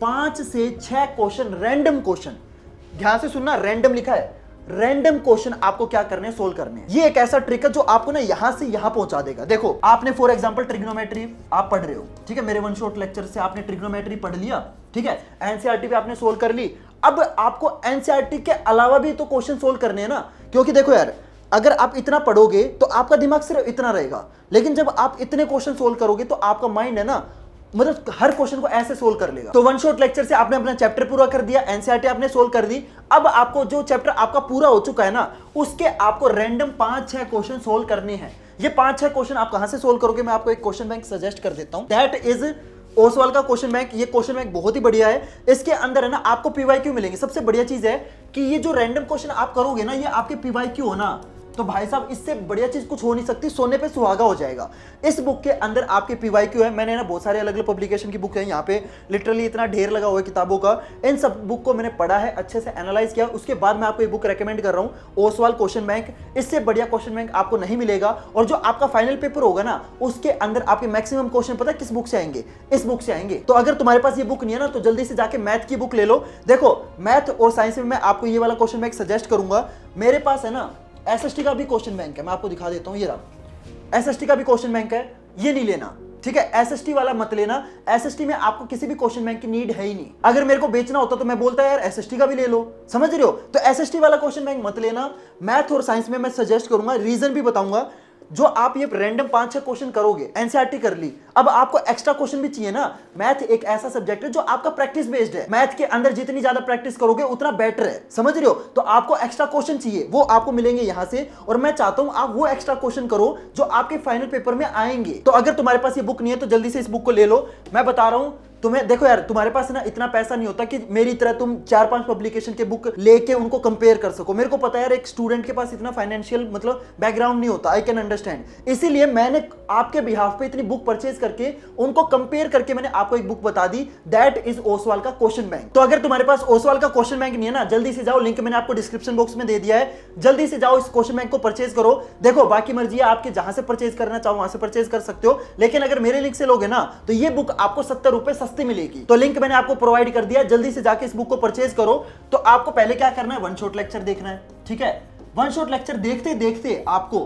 5 से 6 क्वेश्चन, रैंडम क्वेश्चन, ध्यान से सुनना, रैंडम लिखा है, रैंडम क्वेश्चन आपको क्या करने हैं, सोल्व करने हैं। ये एक ऐसा ट्रिक है जो आपको ना यहां से यहां पहुंचा देगा। देखो, आपने फॉर एग्जांपल ट्रिग्नोमेट्री आप पढ़ रहे हो, ठीक है, मेरे वन शॉट लेक्चर से आपने ट्रिग्नोमेट्री पढ़ लिया, ठीक है, एनसीईआरटी भी आपने सोल्व कर ली। अब आपको एनसीईआरटी के अलावा भी तो क्वेश्चन सोल्व करने हैं ना, क्योंकि देखो यार, अगर आप इतना पढ़ोगे तो आपका दिमाग सिर्फ इतना रहेगा, लेकिन जब आप इतने क्वेश्चन सोल्व करोगे तो आपका माइंड है ना, मतलब हर क्वेश्चन को ऐसे सोल्व कर लेगा। तो वन शॉट लेक्चर से आपने अपना चैप्टर पूरा कर दिया, एनसीईआरटी आपने सोल्व कर दी। अब आपको जो चैप्टर आपका पूरा हो चुका है ना, उसके आपको रैंडम 5-6 क्वेश्चन सोल्व करने हैं। ये 5-6 क्वेश्चन आप कहां से सोल्व करोगे? मैं आपको एक क्वेश्चन बैंक सजेस्ट कर देता हूं, दैट इज ओसवाल का क्वेश्चन बैंक। ये क्वेश्चन बैंक बहुत ही बढ़िया है। इसके अंदर है ना आपको पीवाईक्यू मिलेंगे। सबसे बढ़िया चीज है कि ये जो रैंडम क्वेश्चन आप करोगे ना, ये आपके पीवाईक्यू हो ना, तो भाई साहब इससे बढ़िया चीज कुछ हो नहीं सकती, सोने पे सुहागा हो जाएगा। इस बुक के अंदर आपके पीवाईक्यू है, मैंने ना बहुत सारे अलग अलग पब्लिकेशन की बुक है, यहाँ पे लिटरली इतना ढेर लगा हुआ है किताबों का। इन सब बुक को मैंने पढ़ा है, अच्छे से एनालाइज किया, उसके बाद मैं आपको ये बुक रेकमेंड कर रहा हूँ, ओसवाल क्वेश्चन बैंक। इससे बढ़िया क्वेश्चन बैंक आपको नहीं मिलेगा। और जो आपका फाइनल पेपर होगा ना, उसके अंदर आपके मैक्सिमम क्वेश्चन पता है किस बुक से आएंगे? इस बुक से आएंगे। तो अगर तुम्हारे पास ये बुक नहीं है ना, तो जल्दी से जाके मैथ की बुक ले लो। देखो मैथ और साइंस में मैं आपको ये वाला क्वेश्चन बैंक सजेस्ट करूंगा। मेरे पास है ना एसएसटी का भी क्वेश्चन बैंक है, मैं आपको दिखा देता हूं, ये रहा एसएसटी का भी क्वेश्चन बैंक है, ये नहीं लेना, ठीक है? एसएसटी वाला मत लेना, एसएसटी में आपको किसी भी क्वेश्चन बैंक की नीड है ही नहीं। अगर मेरे को बेचना होता तो मैं बोलता यार एसएसटी का भी ले लो, समझ रहे हो? तो एसएसटी वाला क्वेश्चन बैंक मत लेना। मैथ और साइंस में मैं सजेस्ट करूंगा, रीजन भी बताऊंगा। जो आप ये रैंडम 5-6 क्वेश्चन करोगे, एनसीईआरटी कर ली, अब आपको एक्स्ट्रा क्वेश्चन भी चाहिए ना। मैथ एक ऐसा सब्जेक्ट है जो आपका प्रैक्टिस बेस्ड है, मैथ के अंदर जितनी ज्यादा प्रैक्टिस करोगे उतना बेटर है, समझ रहे हो? तो आपको एक्स्ट्रा क्वेश्चन चाहिए, वो आपको मिलेंगे यहां से, और मैं चाहता हूं आप वो एक्स्ट्रा क्वेश्चन करो जो आपके फाइनल पेपर में आएंगे। तो अगर तुम्हारे पास ये बुक नहीं है तो जल्दी से इस बुक को ले लो। मैं बता रहा हूं तुम्हें, देखो यार तुम्हारे पास ना इतना पैसा नहीं होता कि मेरी तरह तुम 4-5 पब्लिकेशन के बुक लेके उनको कंपेयर कर सको। मेरे को पता है यार एक स्टूडेंट के पास इतना फाइनेंशियल मतलब बैकग्राउंड नहीं होता, आई कैन अंडरस्टैंड। इसीलिए मैंने आपके बिहाफ पे इतनी बुक परचेज करके उनको कंपेयर करके मैंने आपको एक बुक बता दी, दैट इज ओसवाल का क्वेश्चन बैंक। तो अगर तुम्हारे पास ओसवाल का क्वेश्चन बैंक नहीं है ना, जल्दी से जाओ, लिंक मैंने आपको डिस्क्रिप्शन बॉक्स में दे दिया है, जल्दी से जाओ इस क्वेश्चन बैंक को परचेज करो। देखो बाकी मर्जी है आपके, जहां से परचेज करना चाहो वहां से परचेज कर सकते हो, लेकिन अगर मेरे लिंक से लोगे ना तो ये बुक आपको 70 रुपए सस्ती मिलेगी। तो लिंक मैंने आपको प्रोवाइड कर दिया, जल्दी से जाके इस बुक को परचेज करो। तो आपको पहले क्या करना है, वन शॉट लेक्चर देखना है, ठीक है? वन शॉट लेक्चर देखते देखते आपको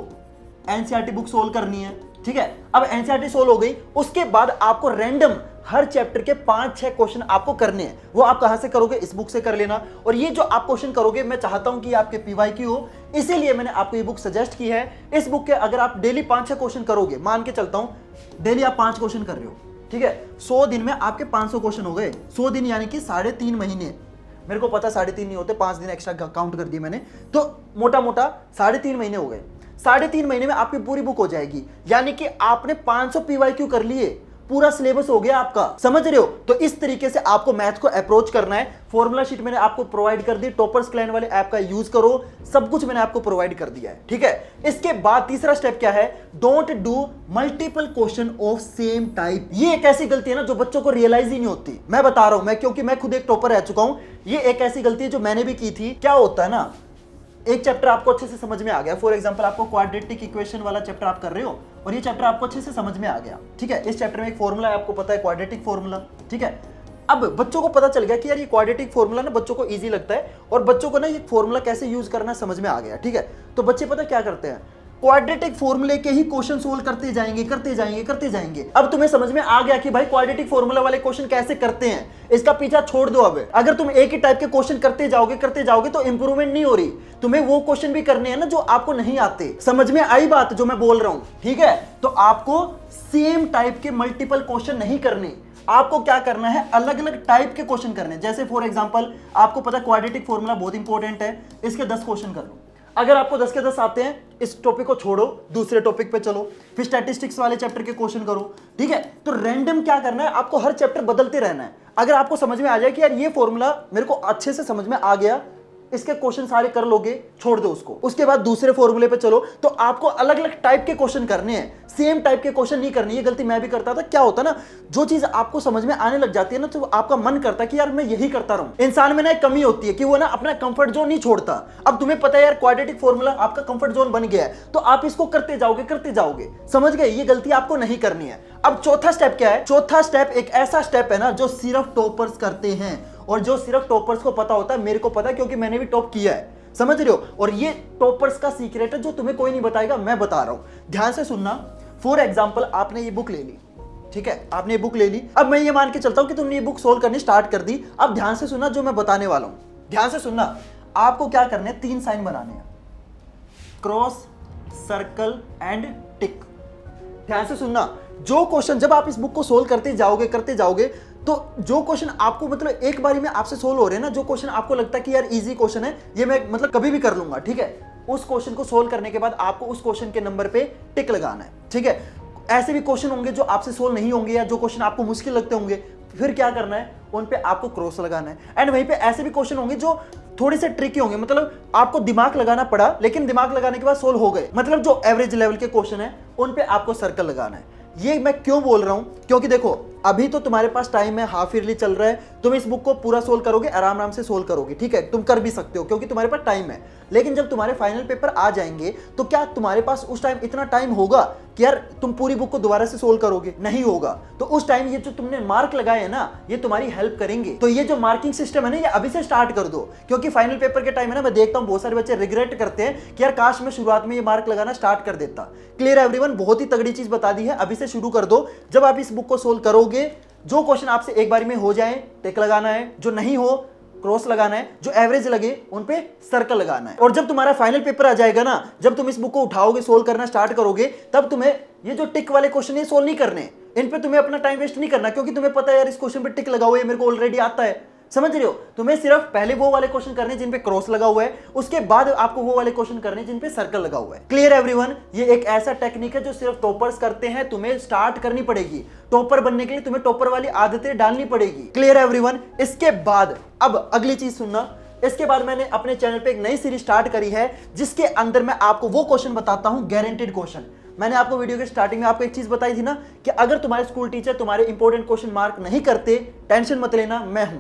एनसीईआरटी बुक सोल्व करनी है, ठीक है? अब एनसीईआरटी सोल्व हो गई, उसके बाद आपको रैंडम हर चैप्टर के 5-6 क्वेश्चन आपको करने हैं। वो आप कहां से करोगे? इस बुक से कर लेना। और ये जो आप क्वेश्चन करोगे, मैं चाहता हूं कि आपके पीवाईक्यू हो, इसीलिए मैंने आपको ये बुक सजेस्ट की है। इस बुक के अगर आप डेली 5-6 क्वेश्चन करोगे, मान के चलता हूं डेली आप 5 क्वेश्चन कर रहे हो, ठीक है? 100 दिन में आपके 500 क्वेश्चन हो गए। 100 दिन यानी कि 3.5 महीने। मेरे को पता 3.5 नहीं होते, 5 दिन एक्स्ट्रा काउंट कर दिए मैंने, तो मोटा मोटा 3.5 महीने हो गए। 3.5 महीने में आपकी पूरी बुक हो जाएगी, यानी कि आपने 500 पीवाईक्यू कर लिए, पूरा सिलेबस हो गया आपका, समझ रहे हो? तो इस तरीके से आपको मैथ को अप्रोच करना है। फॉर्मूला शीट मैंने आपको प्रोवाइड कर दी, टॉपर्स क्लैन वाले ऐप का यूज करो, सब कुछ मैंने आपको प्रोवाइड कर दिया है, ठीक है? इसके बाद तीसरा स्टेप क्या है? Don't do multiple question of same type. ये एक ऐसी गलती है ना जो बच्चों को रियलाइज ही नहीं होती। मैं बता रहा हूं, मैं क्योंकि मैं खुद एक टॉपर रह चुका हूं, ये एक ऐसी गलती है जो मैंने भी की थी। क्या होता है ना, एक चैप्टर आपको अच्छे से समझ में आ गया, फॉर एग्जांपल आपको क्वाड्रेटिक इक्वेशन वाला चैप्टर आप कर रहे हो और ये चैप्टर आपको अच्छे से समझ में आ गया, ठीक है? इस चैप्टर में एक फॉर्मूला है, आपको पता है क्वाड्रेटिक फॉर्मूला, ठीक है? अब बच्चों को पता चल गया कि यार ये क्वाड्रेटिक फॉर्मूला ना बच्चों को इजी लगता है, और बच्चों को ना ये फॉर्मूला कैसे यूज करना समझ में आ गया, ठीक है? तो बच्चे पता क्या करते हैं, क्वाड्रेटिक फॉर्मूले के ही क्वेश्चन सोल्व करते जाएंगे करते जाएंगे करते जाएंगे। अब तुम्हें समझ में आ गया कि भाई क्वाड्रेटिक फॉर्मूला वाले क्वेश्चन कैसे करते हैं, इसका पीछा छोड़ दो। अब अगर तुम एक ही टाइप के क्वेश्चन करते जाओगे तो इंप्रूवमेंट नहीं हो रही। तुम्हें वो क्वेश्चन भी करने हैं ना जो आपको नहीं आते। समझ में आई बात जो मैं बोल रहा हूं, ठीक है? तो आपको सेम टाइप के मल्टीपल क्वेश्चन नहीं करने, आपको क्या करना है, अलग अलग टाइप के क्वेश्चन करने। जैसे फॉर एग्जांपल आपको पता है क्वाड्रेटिक फॉर्मूला बहुत इंपॉर्टेंट है, इसके 10 क्वेश्चन कर लो। अगर आपको 10 के 10 आते हैं, इस टॉपिक को छोड़ो, दूसरे टॉपिक पे चलो, फिर स्टैटिस्टिक्स वाले चैप्टर के क्वेश्चन करो, ठीक है? तो रैंडम क्या करना है, आपको हर चैप्टर बदलते रहना है। अगर आपको समझ में आ जाए कि यार ये फॉर्मूला मेरे को अच्छे से समझ में आ गया, इसके क्वेश्चन सारे कर लोगे, छोड़ दो उसको, उसके बाद दूसरे फॉर्मूले पे चलो। तो आपको अलग अलग टाइप के क्वेश्चन करने हैं, सेम टाइप के क्वेश्चन नहीं करने। ये गलती मैं भी करता था। क्या होता ना, जो चीज आपको समझ में आने लग जाती है ना, तो आपका मन करता है कि यार मैं यही करता रहूं। इंसान में ना एक कमी होती है कि वो ना अपना कंफर्ट जोन नहीं छोड़ता। अब तुम्हें पता है यार क्वाड्रेटिक फॉर्मूला आपका कंफर्ट जोन बन गया है, तो आप इसको करते जाओगे, समझ गए? ये गलती आपको नहीं करनी है। अब चौथा स्टेप क्या है? चौथा स्टेप एक ऐसा स्टेप है ना जो सिर्फ टॉपर्स करते हैं, और जो सिर्फ टॉपर्स को पता होता है। मेरे को पता है क्योंकि मैंने भी टॉप किया है, समझ रहे हो? और ये टॉपर्स का सीक्रेट है जो तुम्हें कोई नहीं बताएगा, मैं बता रहा हूं। ध्यान से सुनना। फॉर एग्जांपल आपने ये बुक ले ली, ठीक है? आपने ये बुक ले ली। अब मैं ये मान के चलता हूं कि तुमने ये बुक सोल्व करनी स्टार्ट कर दी। अब ध्यान से सुनना जो मैं बताने वाला हूं, ध्यान से सुनना। आपको क्या करने हैं, 3 साइन बनाने हैं, क्रॉस, सर्कल एंड टिक। ध्यान से सुनना। जो क्वेश्चन जब आप इस बुक को सोल्व करते जाओगे तो जो क्वेश्चन आपको मतलब एक बारी में आपसे सोल्व हो रहे हैं ना, जो क्वेश्चन आपको लगता है कि यार इजी क्वेश्चन है, ये मैं मतलब कभी भी कर लूंगा, ठीक है? उस क्वेश्चन को सोल्व करने के बाद आपको उस क्वेश्चन के नंबर पे टिक लगाना है, ठीक है? ऐसे भी क्वेश्चन होंगे जो आपसे सोल्व नहीं होंगे, या जो क्वेश्चन आपको मुश्किल लगते होंगे, फिर क्या करना है, उन पे आपको क्रॉस लगाना है। एंड वहीं पे ऐसे भी क्वेश्चन होंगे जो थोड़े से ट्रिकी होंगे, मतलब आपको दिमाग लगाना पड़ा, लेकिन दिमाग लगाने के बाद सोल्व हो गए। मतलब जो एवरेज लेवल के क्वेश्चन है उन पे आपको सर्कल लगाना है। ये मैं क्यों बोल रहा हूं, क्योंकि देखो अभी तो तुम्हारे पास टाइम है, हाफ ईयरली चल रहा है, तुम इस बुक को पूरा सोल्व करोगे, आराम आराम से सोल्व करोगे, ठीक है, तुम कर भी सकते हो क्योंकि तुम्हारे पास टाइम है। लेकिन जब तुम्हारे फाइनल पेपर आ जाएंगे तो क्या तुम्हारे पास उस टाइम इतना टाइम होगा कि यार तुम पूरी बुक को दोबारा से सोल्व करोगे? नहीं होगा। तो उस टाइम ये जो तुमने मार्क लगाए हैं ना, ये तुम्हारी हेल्प करेंगे। तो ये जो मार्किंग सिस्टम है ना, ये अभी से स्टार्ट कर दो, क्योंकि फाइनल पेपर के टाइम है ना, मैं देखता हूं बहुत सारे बच्चे रिग्रेट करते हैं कि यार काश मैं शुरुआत में ये मार्क लगाना स्टार्ट कर देता। क्लियर एवरीवन, बहुत ही तगड़ी चीज बता दी है, अभी से शुरू कर दो। जब आप इस बुक को सोल्व करोगे, जो क्वेश्चन आपसे एक बार में हो जाए टिक लगाना है, जो नहीं हो क्रॉस लगाना है, जो एवरेज लगे उन पे सर्कल लगाना है। और जब तुम्हारा फाइनल पेपर आ जाएगा ना, जब तुम इस बुक को उठाओगे, सोल्व करना स्टार्ट करोगे, तब तुम्हें ये जो टिक वाले क्वेश्चन है सोल्व नहीं करने, इन पे तुम्हें अपना टाइम वेस्ट नहीं करना, क्योंकि तुम्हें पता है यार इस क्वेश्चन पे टिक लगा हुआ है, मेरे को ऑलरेडी आता है। समझ रहे हो? तुम्हें सिर्फ पहले वो वाले क्वेश्चन करने जिन पे क्रॉस लगा हुआ है, उसके बाद आपको वो वाले क्वेश्चन करने जिन पे सर्कल लगा हुआ है। क्लियर एवरीवन, ये एक ऐसा टेक्निक है जो सिर्फ टॉपर्स करते हैं, तुम्हें स्टार्ट करनी पड़ेगी। टॉपर बनने के लिए तुम्हें टॉपर वाली आदतें डालनी पड़ेगी। क्लियर एवरीवन, इसके बाद अब अगली चीज सुनना, इसके बाद मैंने अपने चैनल पे एक नई सीरीज स्टार्ट करी है जिसके अंदर मैं आपको वो क्वेश्चन बताता हूं, गारंटेड क्वेश्चन। मैंने आपको वीडियो के स्टार्टिंग में आपको एक चीज बताई थी ना कि अगर तुम्हारे स्कूल टीचर तुम्हारे इंपॉर्टेंट क्वेश्चन मार्क नहीं करते, टेंशन मत लेना,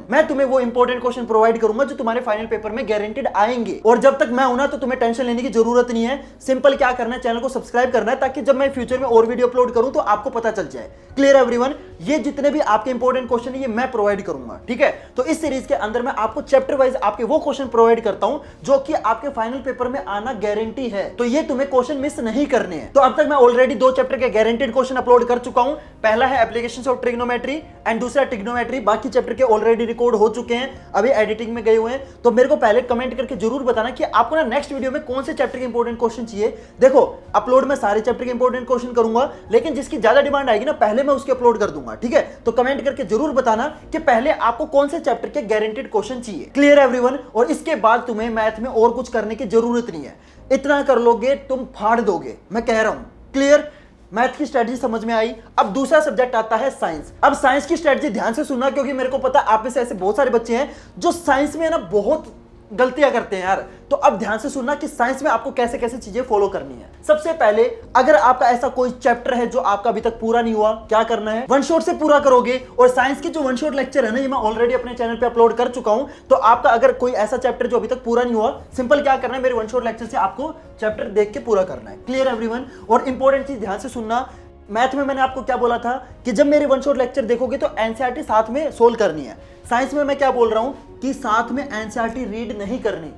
मैं तुम्हें वो इंपॉर्टेंट क्वेश्चन प्रोवाइड करूंगा जो तुम्हारे फाइनल पेपर में गारंटेड आएंगे। और जब तक मैं हूं ना, तो तुम्हें टेंशन लेने की जरूरत नहीं है। सिंपल क्या करना है, चैनल को सब्सक्राइब करना है, ताकि जब मैं फ्यूचर में और वीडियो अपलोड करूं तो आपको पता चल जाए। क्लियर एवरीवन, ये जितने भी आपके इंपॉर्टेंट क्वेश्चन है ये मैं प्रोवाइड करूंगा, ठीक है। तो इस सीरीज के अंदर मैं आपको चैप्टर वाइज आपके वो क्वेश्चन प्रोवाइड करता हूं जो कि आपके फाइनल पेपर में आना गारंटी है। तो ये तुम्हें क्वेश्चन मिस नहीं करने हैं। तो अब तक मैं ऑलरेडी 2 चैप्टर के गारंटेड क्वेश्चन अपलोड कर चुका हूं। पहला है एप्लीकेशंस ऑफ ट्रिग्नोमेट्री एंड दूसरा ट्रिग्नोमेट्री। बाकी चैप्टर के ऑलरेडी रिकॉर्ड हो चुके हैं, अभी एडिटिंग में गए हुए हैं। तो मेरे को पहले कमेंट करके जरूर बताना कि आपको ना नेक्स्ट वीडियो में कौन से चैप्टर के इंपॉर्टेंट क्वेश्चन चाहिए। देखो अपलोड में सारे चैप्टर के इंपॉर्टेंट क्वेश्चन करूंगा, लेकिन जिसकी ज्यादा डिमांड आएगी ना, पहले मैं उसके अपलोड कर दूंगा, ठीक है। तो कमेंट करके जरूर बताना कि पहले आपको कौन से चैप्टर के गारंटेड क्वेश्चन चाहिए। क्लियर एवरीवन, और इसके बाद तुम्हें मैथ में और कुछ करने की जरूरत नहीं है। इतना कर लोगे तुम फाड़ दोगे, मैं कह रहा हूं। क्लियर, मैथ की स्ट्रेटजी समझ में आई। अब दूसरा सब्जेक्ट आता है साइंस। अब साइंस की स्ट्रेटजी ध्यान से सुनना, क्योंकि मेरे को पता है आप में से ऐसे बहुत सारे बच्चे हैं जो साइंस में ना बहुत गलतियां करते हैं यार। तो अब ध्यान से सुनना कि साइंस में आपको कैसे कैसे चीजें फॉलो करनी है। सबसे पहले, अगर आपका ऐसा कोई चैप्टर है जो आपका अभी तक पूरा नहीं हुआ, क्या करना है, वन शॉट से पूरा करोगे। और साइंस की जो वन शॉट लेक्चर है ना, ये मैं ऑलरेडी अपने चैनल पे अपलोड कर चुका हूं। तो आपका अगर कोई ऐसा चैप्टर जो अभी तक पूरा नहीं हुआ, सिंपल क्या करना है, मेरे वन शॉट लेक्चर से आपको चैप्टर देख के पूरा करना है। क्लियर एवरीवन, और इंपॉर्टेंट चीज ध्यान से सुनना, मैथ में मैंने आपको क्या बोला था कि जब मेरे वन शॉट लेक्चर देखोगे तो एनसीईआरटी साथ में सोल्व करनी है। साइंस में मैं क्या बोल रहा हूं कि साथ में एनसीईआरटी रीड नहीं करनी,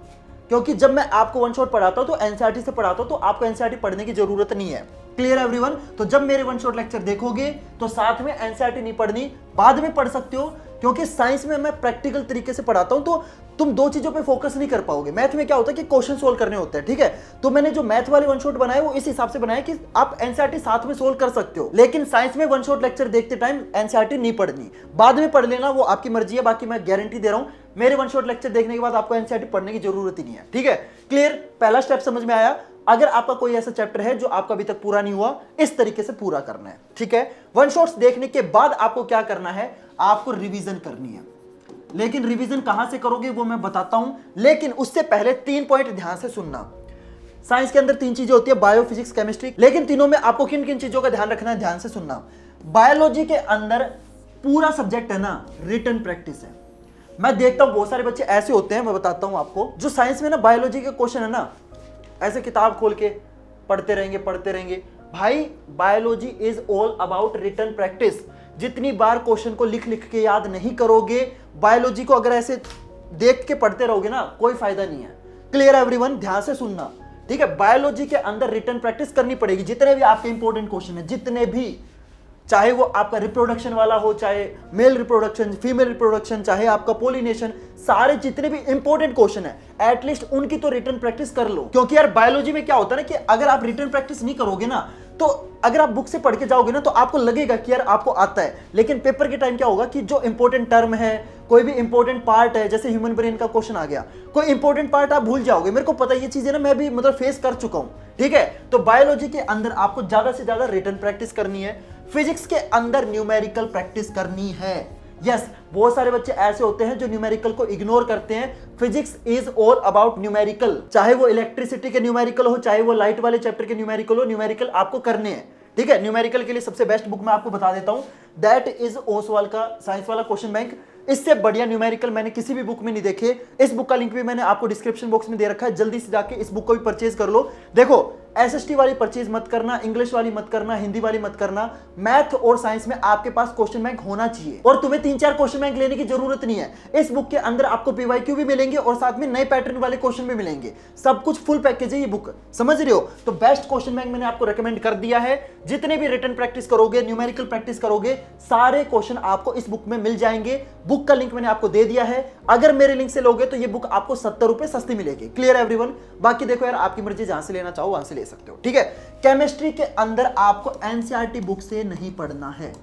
क्योंकि जब मैं आपको वन शॉट पढ़ाता हूं तो एनसीईआरटी से पढ़ाता हूं, तो आपको एनसीईआरटी पढ़ने की जरूरत नहीं है। क्लियर एवरीवन, तो जब मेरे वन शॉट लेक्चर देखोगे तो साथ में एनसीईआरटी नहीं पढ़नी, बाद में पढ़ सकते हो, क्योंकि साइंस में मैं प्रैक्टिकल तरीके से पढ़ाता हूं, तो तुम दो चीजों पे फोकस नहीं कर पाओगे। मैथ में क्या होता है कि क्वेश्चन सोल्व करने होते हैं, ठीक है। तो मैंने जो मैथ वाले वन शॉट बनाए वो इस हिसाब से बनाए कि आप एनसीईआरटी साथ में सोल्व कर सकते हो। लेकिन साइंस में वन शॉट लेक्चर देखते टाइम एनसीईआरटी नहीं पढ़नी, बाद में पढ़ लेना, वो आपकी मर्जी है। बाकी मैं गारंटी दे रहा हूं, मेरे वन शॉट लेक्चर देखने के बाद आपको एनसीईआरटी पढ़ने की जरूरत ही नहीं है, ठीक है। क्लियर, पहला स्टेप समझ में आया। अगर आपका कोई ऐसा चैप्टर है जो आपका अभी तक पूरा नहीं हुआ, इस तरीके से पूरा करना है, ठीक है। वन शॉट्स देखने के बाद आपको क्या करना है, आपको रिवीजन करनी है। लेकिन रिवीजन कहां से करोगे वो मैं बताता हूं, लेकिन उससे पहले 3 पॉइंट ध्यान से सुनना। साइंस के अंदर 3 चीजें होती है, बायो, फिजिक्स, केमिस्ट्री, लेकिन तीनों में आपको किन किन चीजों का ध्यान रखना है, ध्यान से सुनना। बायोलॉजी के अंदर पूरा सब्जेक्ट है ना, रिटन प्रैक्टिस है। मैं देखता हूं बहुत सारे बच्चे ऐसे होते हैं, मैं बताता हूं आपको, जो साइंस में ना बायोलॉजी के क्वेश्चन है ना, ऐसे किताब खोल के पढ़ते रहेंगे। भाई biology is all about written practice. जितनी बार क्वेश्चन को लिख लिख के याद नहीं करोगे, बायोलॉजी को अगर ऐसे देख के पढ़ते रहोगे ना, कोई फायदा नहीं है। क्लियर एवरीवन, ध्यान से सुनना, ठीक है। बायोलॉजी के अंदर रिटन प्रैक्टिस करनी पड़ेगी। जितने भी आपके इंपॉर्टेंट क्वेश्चन है, जितने भी, चाहे वो आपका रिप्रोडक्शन वाला हो, चाहे मेल रिप्रोडक्शन, फीमेल रिप्रोडक्शन, चाहे आपका पोलिनेशन, सारे जितने भी इंपॉर्टेंट क्वेश्चन है, एटलीस्ट उनकी तो रिटन प्रैक्टिस कर लो। क्योंकि यार बायोलॉजी में क्या होता है ना कि अगर आप रिटन प्रैक्टिस नहीं करोगे ना, तो अगर आप बुक से पढ़ के जाओगे ना, तो आपको लगेगा कि यार आपको आता है, लेकिन पेपर के टाइम क्या होगा कि जो इंपॉर्टेंट टर्म है, कोई भी इंपॉर्टेंट पार्ट है, जैसे ह्यूमन ब्रेन का क्वेश्चन आ गया, कोई इंपॉर्टेंट पार्ट आप भूल जाओगे। मेरे को पता है ये चीजें ना, मैं भी मतलब फेस कर चुका हूं, ठीक है। तो बायोलॉजी के अंदर आपको ज्यादा से ज्यादा रिटन प्रैक्टिस करनी है। फिजिक्स के अंदर न्यूमेरिकल प्रैक्टिस करनी है। यस, बहुत सारे बच्चे ऐसे होते हैं जो न्यूमेरिकल को इग्नोर करते हैं। Physics is all about numerical, चाहे वो इलेक्ट्रिसिटी के न्यूमेरिकल हो, चाहे वो लाइट वाले चैप्टर के न्यूमेरिकल हो, न्यूमेरिकल आपको करने हैं। ठीक है, न्यूमेरिकल के लिए सबसे बेस्ट बुक मैं आपको बता देता हूं, दैट इज ओसवाल का साइंस वाला क्वेश्चन बैंक। इससे बढ़िया न्यूमेरिकल मैंने किसी भी बुक में नहीं देखे। इस बुक का लिंक भी मैंने आपको डिस्क्रिप्शन बॉक्स में दे रखा है, जल्दी से जाके इस बुक को भी परचेज कर लो। देखो, एसएसटी वाली परचेज मत करना, इंग्लिश वाली मत करना, हिंदी वाली मत करना, मैथ और साइंस में आपके पास क्वेश्चन बैंक होना चाहिए। और तुम्हें 3-4 क्वेश्चन बैंक लेने की जरूरत नहीं है। इस बुक के अंदर आपको पीवाईक्यू भी मिलेंगे और साथ में नए पैटर्न वाले क्वेश्चन भी मिलेंगे। सब कुछ फुल पैकेज है ये बुक, समझ रहे हो? तो बेस्ट क्वेश्चन बैंक मैंने आपको रेकमेंड कर दिया है। जितने भी रिटन प्रैक्टिस करोगे, न्यूमेरिकल प्रैक्टिस करोगे, सारे क्वेश्चन आपको इस बुक में मिल जाएंगे। बुक का लिंक मैंने आपको दे दिया है। अगर मेरे लिंक से लोगे तो ये बुक आपको 70 रुपए सस्ती मिलेगी। Clear everyone? बाकी देखो यार, आपकी मर्जी, जहां से लेना चाहो वहां से ले सकते हो। ठीक है, केमिस्ट्री के अंदर आपको एनसीईआरटी बुक से नहीं पढ़ना है।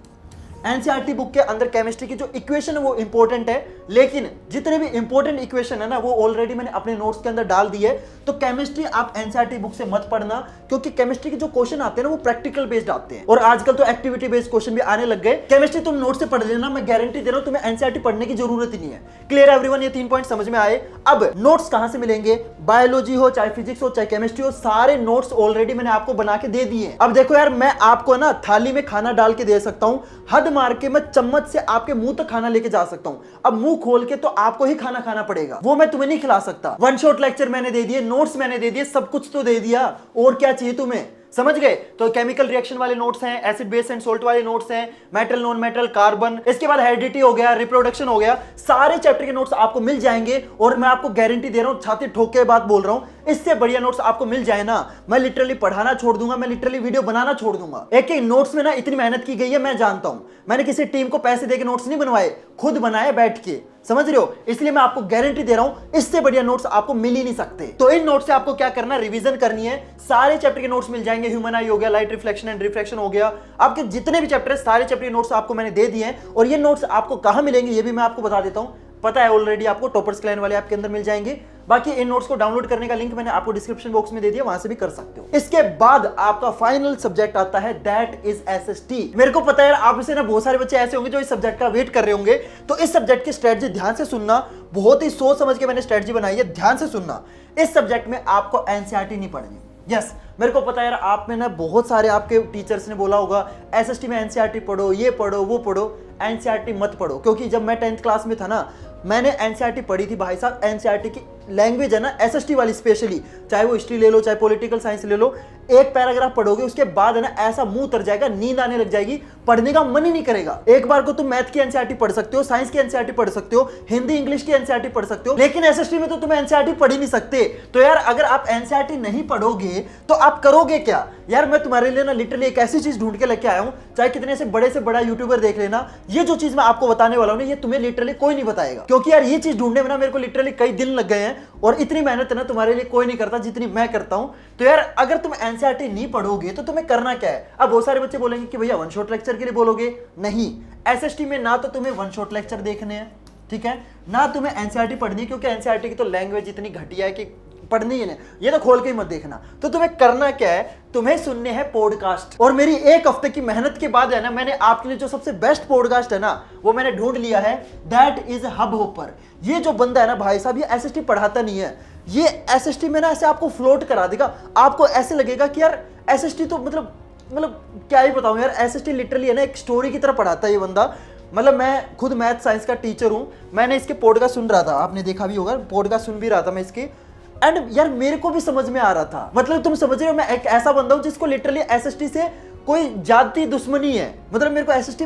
एनसीईआरटी बुक के अंदर केमिस्ट्री की जो इक्वेशन है वो इंपॉर्टेंट है, लेकिन जितने भी इंपॉर्टेंट इक्वेशन है ना वो ऑलरेडी मैंने अपने नोट्स के अंदर डाल दी है। तो केमिस्ट्री आप एनसीईआरटी बुक से मत पढ़ना, क्योंकि केमिस्ट्री के जो क्वेश्चन आते हैं ना वो प्रैक्टिकल बेस्ड आते हैं, और आजकल तो एक्टिविटी बेस्ड क्वेश्चन भी आने लग गए। केमिस्ट्री तुम नोट से पढ़ लेना, मैं गारंटी दे रहा हूं तुम्हें एनसीईआरटी पढ़ने की जरूरत ही नहीं है। Clear everyone? ये 3 पॉइंट समझ में आए? अब नोट्स कहां से मिलेंगे? बायोलॉजी हो, चाहे फिजिक्स हो, चाहे केमिस्ट्री हो, सारे नोट्स ऑलरेडी मैंने आपको बना के दे दिए। अब देखो यार, मैं आपको ना थाली में खाना डाल के दे सकता हूं, हद मार के मैं चम्मच से आपके मुंह तक खाना लेके जा सकता हूं। अब मुंह खोल के तो आपको ही खाना खाना पड़ेगा, वो मैं तुम्हें नहीं खिला सकता। वन शॉट लेक्चर मैंने दे दिए, नोट्स मैंने दे दिए, सब कुछ तो दे दिया, और क्या चाहिए तुम्हें? समझ गए? तो केमिकल रिएक्शन वाले नोट्स हैं, एसिड बेस एंड सोल्ट वाले नोट्स हैं, मेटल नॉन मेटल कार्बन, इसके बाद हेरिडिटी हो गया, रिप्रोडक्शन हो गया, सारे चैप्टर के नोट्स आपको मिल जाएंगे। और मैं आपको गारंटी दे रहा हूं, छाती ठोक के बात बोल रहा हूं, इससे बढ़िया नोट्स आपको मिल जाए ना, मैं लिटरली पढ़ाना छोड़ दूंगा, मैं लिटरली वीडियो बनाना छोड़ दूंगा। एक एक नोट्स में ना इतनी मेहनत की गई है, मैं जानता हूं। मैंने किसी टीम को पैसे देके नोट्स नहीं बनवाए, खुद बनाए बैठ के, समझ रहे हो? इसलिए मैं आपको गारंटी दे रहा हूं, इससे बढ़िया नोट्स आपको मिल ही नहीं सकते। तो इन नोट्स से आपको क्या करना, रिवीजन करनी है। सारे चैप्टर के नोट्स मिल जाएंगे, ह्यूमन आई हो गया, लाइट रिफ्लेक्शन एंड रिफ्रैक्शन हो गया, आपके जितने भी चैप्टर है सारे चैप्टर के नोट्स आपको मैंने दे दिए हैं। और ये नोट्स आपको कहां मिलेंगे ये भी मैं आपको बता देता हूं, पता है ऑलरेडी आपको, टॉपर्स क्लैन वाले ऐप के अंदर मिल जाएंगे। बाकी इन नोट्स को डाउनलोड करने का लिंक मैंने आपको डिस्क्रिप्शन बॉक्स में दे दिया, वहां से भी कर सकते हो। इसके बाद आपका फाइनल सब्जेक्ट आता है, दैट इज एसएसटी। मेरे को पता है आप में से ना बहुत सारे बच्चे ऐसे होंगे जो इस सब्जेक्ट का वेट कर रहे होंगे, तो इस सब्जेक्ट की स्ट्रेटजी ध्यान से सुनना, बहुत ही सोच समझ के मैंने स्ट्रेटजी बनाई है, ध्यान से सुनना। इस सब्जेक्ट में आपको एनसीईआरटी नहीं पढ़नी। यस, मेरे को पता है यार, आप में ना बहुत सारे आपके टीचर्स ने बोला होगा एसएसटी में एनसीईआरटी पढ़ो, ये पढ़ो, वो पढ़ो। एनसीईआरटी मत पढ़ो, क्योंकि जब मैं 10th क्लास में था ना, मैंने एनसीईआरटी पढ़ी थी भाई साहब। एनसीईआरटी की लैंग्वेज है ना एसएसटी वाली स्पेशली, चाहे वो हिस्ट्री ले लो, चाहे पॉलिटिकल साइंस ले लो, एक पैराग्राफ पढ़ोगे उसके बाद है ना ऐसा मुंह उतर जाएगा, नींद आने लग जाएगी, पढ़ने का मन ही नहीं करेगा। एक बार को तुम मैथ की एनसीईआरटी पढ़ सकते हो, साइंस की एनसीईआरटी पढ़ सकते हो, हिंदी इंग्लिश की एनसीईआरटी पढ़ सकते हो, लेकिन एसएसटी में तो तुम एनसीईआरटी पढ़ ही नहीं सकते। तो यार अगर आप एनसीईआरटी नहीं पढ़ोगे तो आप करोगे क्या? यार मैं तुम्हारे लिए ना लिटरली एक ऐसी चीज ढूंढ के लेके आया हूं, चाहे कितने से बड़ा यूट्यूबर देख लेना, ये जो चीज मैं आपको बताने वाला हूं ये तुम्हें लिटरली कोई नहीं बताएगा, क्योंकि यार ये चीज ढूंढने में ना मेरे को लिटरली कई दिन लग गए हैं, और इतनी मेहनत ना तुम्हारे लिए कोई नहीं करता जितनी मैं करता हूं। तो यार अगर तुम एनसीईआरटी नहीं पढ़ोगे तो तुम्हें करना क्या है? अब बहुत सारे बच्चे बोलेंगे कि भैया वन शॉट लेक्चर के लिए बोलोगे, नहीं, एसएसटी में ना तो तुम्हें वन शॉट लेक्चर देखने हैं, ठीक है, ना तुम्हें एनसीईआरटी पढ़नी, क्योंकि एनसीईआरटी की तो लैंग्वेज इतनी घटिया है कि पढ़नी ही नहीं, ये तो खोल के ही मत देखना। तो तुम्हें करना क्या है, तुम्हें सुनने हैं पॉडकास्ट। और मेरी एक हफ्ते की मेहनत के बाद है ना, मैंने आपके लिए जो सबसे बेस्ट पॉडकास्ट है ना वो मैंने ढूंढ लिया है, दैट इज हब हॉपर। ये जो बंदा है ना भाई साहब, ये एसएसटी पढ़ाता नहीं है, ये एसएसटी में ना ऐसे आपको फ्लोट करा देगा, आपको ऐसे लगेगा कि यार एसएसटी तो मतलब क्या ही बताऊं यार, एसएसटी लिटरली है ना एक स्टोरी की तरह पढ़ाता है ये बंदा। मतलब मैं खुद मैथ साइंस का टीचर हूं, मैंने इसके पॉडकास्ट सुन रहा था, आपने देखा भी होगा, पॉडकास्ट सुन भी रहा था मैं इसके, एंड यार मेरे को भी समझ में आ रहा था। मतलब तुम समझ रहे हो, मैं एक ऐसा बंदा हूं जिसको लिटरली एसएसटी से कोई जाति दुश्मनी है, मतलब मेरे को एसएसटी,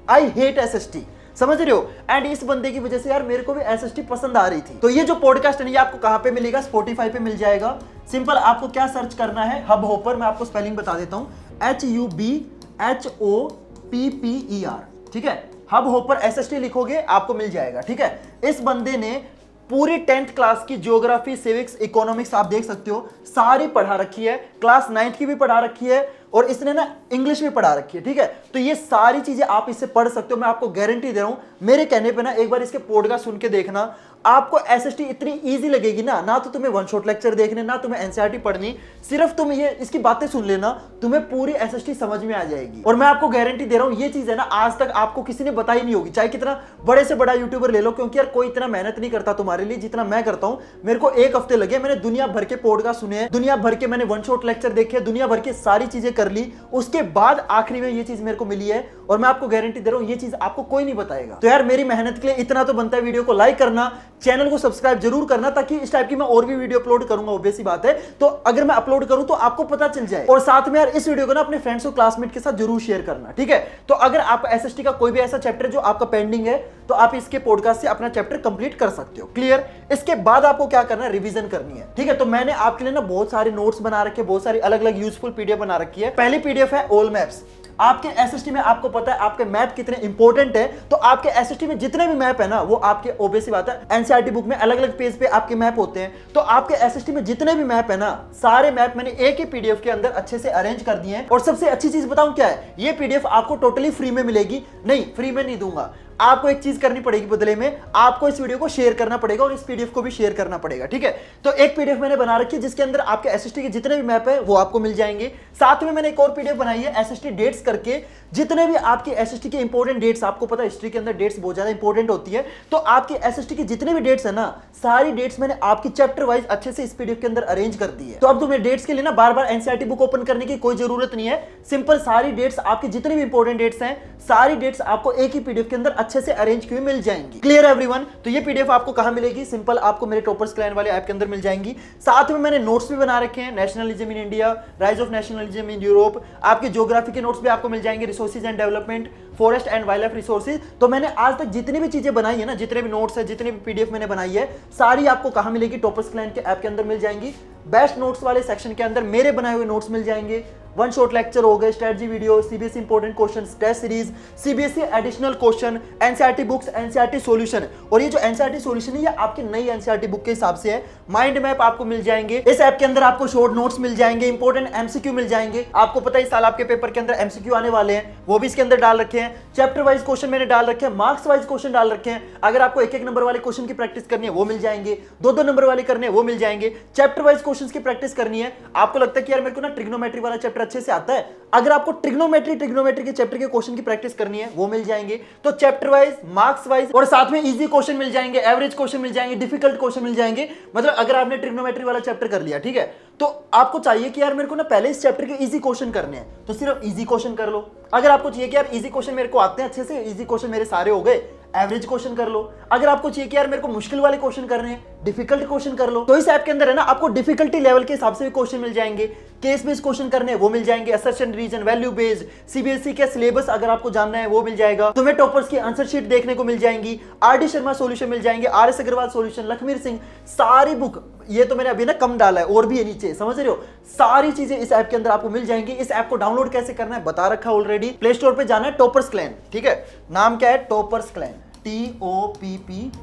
आई हेट एसएसटी, समझ रहे हो? एंड इस बंदे की वजह से यार मेरे को भी एसएसटी पसंद आ रही थी। तो ये जो पॉडकास्ट है ये आपको कहां पे मिलेगा? स्पॉटिफाई पे मिल जाएगा। सिंपल आपको क्या सर्च करना है, हब हॉपर, मैं आपको स्पेलिंग बता देता हूं, HUBHOPPER, ठीक है, हब हॉपर एसएसटी लिखोगे आपको मिल जाएगा, ठीक है। इस बंदे ने पूरी 10th क्लास की ज्योग्राफी, सिविक्स, इकोनॉमिक्स आप देख सकते हो सारी पढ़ा रखी है, क्लास 9th की भी पढ़ा रखी है, और इसने ना इंग्लिश में पढ़ा रखी है, ठीक है। तो ये सारी चीजें आप इससे पढ़ सकते हो, मैं आपको गारंटी दे रहा हूं। मेरे कहने पे ना एक बार इसके पॉडकास्ट सुन के देखना, आपको एसएसटी इतनी इजी लगेगी ना, ना तो तुम्हें वन शॉट लेक्चर देखने, ना तुम्हें एनसीईआरटी पढ़नी, सिर्फ तुम ये इसकी बातें सुन लेना, तुम्हें पूरी एसएसटी समझ में आ जाएगी। और मैं आपको गारंटी दे रहा हूं, ये चीज है ना आज तक आपको किसी ने बताई नहीं होगी, चाहे कितना बड़े से बड़ा यूट्यूबर ले लो, क्योंकि यार कोई इतना मेहनत नहीं करता तुम्हारे लिए जितना मैं करता हूं। मेरे को 1 हफ्ते लगे, मैंने दुनिया भर के पॉडकास्ट सुने हैं, दुनिया भर के मैंने वन शॉट लेक्चर देखे, दुनिया भर के सारी चीजें कर ली, उसके बाद आखिरी में ये चीज मेरे को मिली है। और मैं आपको गारंटी दे रहा हूं, ये चीज आपको कोई नहीं बताएगा। तो यार मेरी मेहनत के लिए इतना तो बनता है, वीडियो को लाइक करना, चैनल को सब्सक्राइब जरूर करना, ताकि इस टाइप की मैं और भी वीडियो अपलोड करूंगा, ऑब्वियस सी बात है। तो अगर मैं अपलोड करूं तो आपको पता चल जाए। और साथ में यार इस वीडियो को ना अपने फ्रेंड्स और क्लासमेट के साथ जरूर शेयर करना, ठीक है। तो अगर आप एसएसटी का कोई भी ऐसा चैप्टर जो आपका पेंडिंग है, तो आप इसके पॉडकास्ट से अपना चैप्टर कंप्लीट कर सकते हो। क्लियर? इसके बाद आपको क्या करना है, रिवीजन करनी है, ठीक है। तो मैंने आपके लिए ना बहुत सारे नोट्स बना रखे, बहुत सारी अलग अलग यूजफुल पीडीएफ बना रखी है। पहली पीडीएफ है ऑल मैप्स। आपके एसएसटी में आपको पता है आपके मैप कितने इंपॉर्टेंट है, तो आपके एसएसटी में जितने भी मैप है ना, वो आपके ऑब्वियस सी बात है एनसीईआरटी बुक में अलग अलग पेज पे आपके मैप होते हैं। तो आपके एसएसटी में जितने भी मैप है ना, सारे मैप मैंने एक ही पीडीएफ के अंदर अच्छे से अरेंज कर दिए हैं। और सबसे अच्छी चीज बताऊं क्या है, ये पीडीएफ आपको टोटली फ्री में मिलेगी। नहीं, फ्री में नहीं दूंगा, आपको एक चीज करनी पड़ेगी बदले में, आपको इस वीडियो को शेयर करना पड़ेगा और इस पीडीएफ को भी शेयर करना पड़ेगा, ठीक है। तो एक पीडीएफ मैंने बना रखी है जिसके अंदर आपके एसएसटी के जितने भी मैप है वो आपको मिल जाएंगे। साथ में मैंने एक और पीडीएफ बनाई है एसएसटी डेट्स करके, जितने भी आपके एसएसटी के इंपॉर्टेंट डेट्स, आपको पता है हिस्ट्री के अंदर डेट्स बहुत ज्यादा इंपॉर्टेंट होती है, तो आपके एसएसटी के जितने भी डेट्स है ना, सारी डेट्स मैंने आपकी चैप्टर वाइज अच्छे से इस पीडीएफ के अंदर अरेंज कर दी है। तो अब तुम्हें डेट्स के लिए ना बार बार एनसीईआरटी बुक ओपन करने की कोई जरूरत नहीं है। सिंपल सारी डेट्स, आपकी जितनी भी इंपॉर्टेंट डेट्स हैं, सारी डेट्स आपको एक ही पीडीएफ के अंदर अच्छे से अरेंज किए मिल जाएंगी। Clear everyone? तो ये पीडीएफ आपको कहां मिलेगी? सिंपल आपको मेरे टॉपर्स क्लैन वाले ऐप के अंदर मिल जाएंगी। साथ में मैंने नोट्स भी बना रखे हैं, nationalism in India, rise of nationalism in Europe, आपके ज्योग्राफी के नोट्स भी आपको मिल जाएंगे, resources and development, forest and wild life resources. तो मैंने आज तक जितनी भी चीजें बनाई है ना, जितने भी नोट्स है, जितनी भी पीडीएफ मैंने बनाई है, सारी आपको कहां मिलेगी? टॉपर्स क्लैन के ऐप के अंदर मिल जाएंगी। बेस्ट नोट्स वाले सेक्शन के अंदर मेरे बनाए हुए नोट्स मिल जाएंगे, वन शॉट लेक्चर हो गए, strategy video, CBSE important question, test series, CBSE additional question, NCERT books, NCERT solution. और ये जो एनसीईआरटी सॉल्यूशन है ये आपकी नई एनसीईआरटी बुक के हिसाब से है। माइंड मैप आपको मिल जाएंगे इस ऐप के अंदर, आपको शॉर्ट नोट्स मिल जाएंगे, इंपॉर्टेंट एमसीक्यू मिल जाएंगे। आपको पता है इस साल आपके पेपर के अंदर एमसीक्यू आने वाले हैं, वो भी इसके अंदर डाल रखे हैं। चैप्टर वाइज क्वेश्चन मैंने डाल रखे हैं, मार्क्स वाइज क्वेश्चन डाल रखे हैं। अगर आपको 1-1 नंबर वाले क्वेश्चन की प्रैक्टिस करनी है वो मिल जाएंगे, 2-2 नंबर वाले करने हैं वो मिल जाएंगे। चैप्टर वाइज क्वेश्चन की प्रैक्टिस करनी है, आपको लगता है कि यार मेरे को ना ट्रिग्नोमेट्री वाला चैप्टर अच्छे से आता है, अगर आपको ट्रिग्नोमेट्री के चैप्टर के क्वेश्चन की प्रैक्टिस करनी है वो मिल जाएंगे। तो चैप्टर वाइज, मार्क्स वाइज, और साथ में इजी क्वेश्चन मिल जाएंगे, एवरेज क्वेश्चन मिल जाएंगे, डिफिकल्ट क्वेश्चन मिल जाएंगे। मतलब अगर आपने ट्रिग्नोमेट्री वाला चैप्टर कर लिया, ठीक है, तो आपको चाहिए कि यार मेरे को ना पहले इस चैप्टर के इजी क्वेश्चन करने हैं, तो सिर्फ इजी क्वेश्चन कर लो। अगर आपको चाहिए कि यार इजी क्वेश्चन मेरे को आते हैं अच्छे से, इजी क्वेश्चन मेरे सारे हो गए, एवरेज क्वेश्चन कर लो। अगर आपको चाहिए कि यार मेरे को मुश्किल वाले क्वेश्चन करने हैं, डिफिकल्ट क्वेश्चन कर लो। तो इस ऐप के अंदर है ना आपको डिफिकल्टी लेवल के हिसाब से भी क्वेश्चन मिल जाएंगे, केस बेस्ड क्वेश्चन करने हैं वो मिल जाएंगे, assertion reason, value based, CBSE का सिलेबस अगर आपको जानना है वो मिल जाएगा। तुम्हें टॉपर्स की आंसर शीट देखने को मिल जाएंगी, आरडी शर्मा सॉल्यूशन मिल जाएंगे, आरएस अग्रवाल सॉल्यूशन, लखमीर सिंह, सारी बुक, ये तो मैंने अभी ना कम डाला है और भी है नीचे, समझ रहे हो, सारी चीजें इस ऐप के अंदर आपको मिल जाएंगी। इस ऐप को डाउनलोड कैसे करना है बता रखा ऑलरेडी, प्ले स्टोर पे जाना है, टॉपर्स क्लैन, ठीक है, नाम क्या है? Toppers clan, TOPPERS,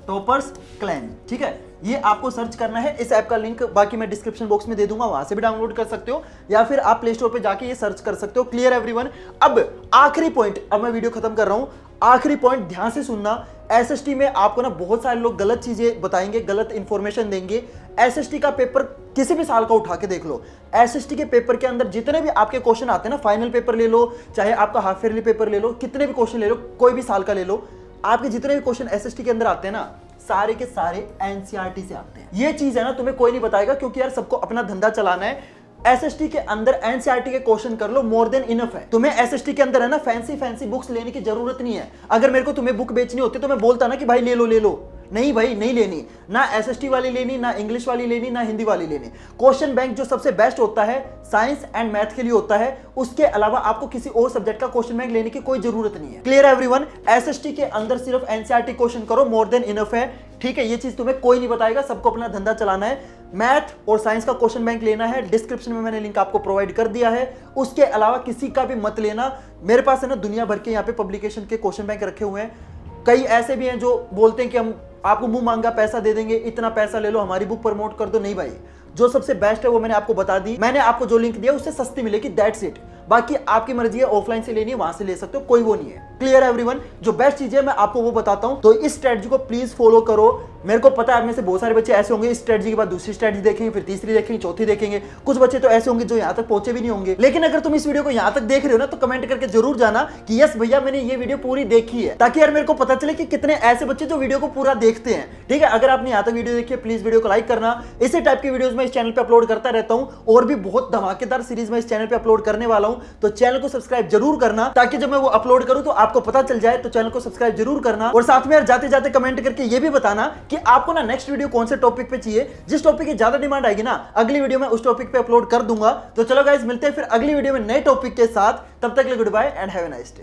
toppers clan, ठीक है। ये आपको सर्च करना है, इस ऐप का लिंक बाकी मैं डिस्क्रिप्शन बॉक्स में दे दूंगा, वहां से भी डाउनलोड कर सकते हो, या फिर आप प्ले स्टोर पे जाके ये सर्च कर सकते हो। Clear everyone? अब आखिरी पॉइंट, अब मैं वीडियो खत्म कर रहा हूं, आखिरी पॉइंट ध्यान से सुनना। एसएसटी में आपको ना बहुत सारे लोग गलत चीजें बताएंगे, गलत इंफॉर्मेशन देंगे। एसएसटी का पेपर किसी भी साल का उठा के देख लो, एसएसटी के पेपर के अंदर जितने भी आपके क्वेश्चन आते हैं ना, फाइनल पेपर ले लो, चाहे आपका हाफ ईयरली पेपर ले लो, कितने भी क्वेश्चन ले लो, कोई भी साल का ले लो, आपके जितने भी क्वेश्चन एसएसटी के अंदर आते हैं ना, सारे के सारे एनसीईआरटी से आते हैं। ये चीज है ना तुम्हें कोई नहीं बताएगा, क्योंकि यार सबको अपना धंधा चलाना है। एसएसटी के अंदर एनसीईआरटी के क्वेश्चन कर लो, मोर देन इनफ है। तुम्हें एसएसटी के अंदर है ना फैंसी बुक्स लेने की जरूरत नहीं है। अगर मेरे को तुम्हें बुक बेचनी होती तो मैं बोलता ना कि भाई ले लो, नहीं भाई नहीं लेनी, ना एसएसटी वाली लेनी, ना इंग्लिश वाली लेनी, ना हिंदी वाली लेनी। क्वेश्चन बैंक जो सबसे बेस्ट होता है साइंस एंड मैथ के लिए होता है, उसके अलावा आपको किसी और सब्जेक्ट का क्वेश्चन बैंक लेने की कोई जरूरत नहीं है। Clear everyone? एसएसटी के अंदर सिर्फ एनसीईआरटी क्वेश्चन करो, मोर देन इनफ है, ठीक है। ये चीज तुम्हें कोई नहीं बताएगा, सबको अपना धंधा चलाना है। मैथ और साइंस का क्वेश्चन बैंक लेना है, डिस्क्रिप्शन में मैंने लिंक आपको प्रोवाइड कर दिया है। उसके अलावा किसी का भी मत लेना। मेरे पास है ना दुनिया भर के यहाँ पे पब्लिकेशन के क्वेश्चन बैंक रखे हुए हैं। कई ऐसे भी हैं जो बोलते हैं कि हम आपको मुंह मांगा पैसा दे देंगे, इतना पैसा ले लो, हमारी बुक प्रमोट कर दो। नहीं भाई, जो सबसे बेस्ट है वो मैंने आपको बता दी। मैंने आपको जो लिंक दिया उससे सस्ती मिलेगी, दैट्स इट। बाकी आपकी मर्जी है, ऑफलाइन से लेनी है वहां से ले सकते हो, कोई वो नहीं है। क्लियर है एवरीवन? जो बेस्ट चीज है मैं आपको वो बताता हूं, तो इस स्ट्रेटजी को प्लीज फॉलो करो। मेरे को पता है आप में से बहुत सारे बच्चे ऐसे होंगे, इस स्ट्रेटजी के बाद दूसरी स्ट्रेटजी देखेंगे, फिर तीसरी देखेंगे, चौथी देखेंगे। कुछ बच्चे तो ऐसे होंगे जो यहाँ तक पहुंचे भी नहीं होंगे। लेकिन अगर तुम इस वीडियो को यहाँ तक देख रहे हो ना, तो कमेंट करके जरूर जाना कि यस भैया मैंने ये वीडियो पूरी देखी है, ताकि यार मेरे को पता चले कि कितने ऐसे बच्चे जो वीडियो को पूरा देखते हैं। ठीक है, अगर आपने यहाँ तक वीडियो देखी है प्लीज वीडियो को लाइक करना। इसी टाइप की वीडियोस मैं इस चैनल पे अपलोड करता रहता हूँ, और भी बहुत धमाकेदार सीरीज मैं इस चैनल पे अपलोड करने वाला हूँ। तो चैनल को सब्सक्राइब जरूर करना, ताकि जब मैं वो अपलोड करूं तो आपको पता चल जाए। तो चैनल को सब्सक्राइब जरूर करना, और साथ में यार जाते जाते कमेंट करके ये भी बताना कि आपको ना नेक्स्ट वीडियो कौन से टॉपिक पे चाहिए। जिस टॉपिक की ज्यादा डिमांड आएगी ना, अगली वीडियो में उस टॉपिक पे अपलोड कर दूंगा। तो चलो गाइस, मिलते हैं फिर अगली वीडियो में नए टॉपिक के साथ। तब तक के लिए good bye and have a nice day.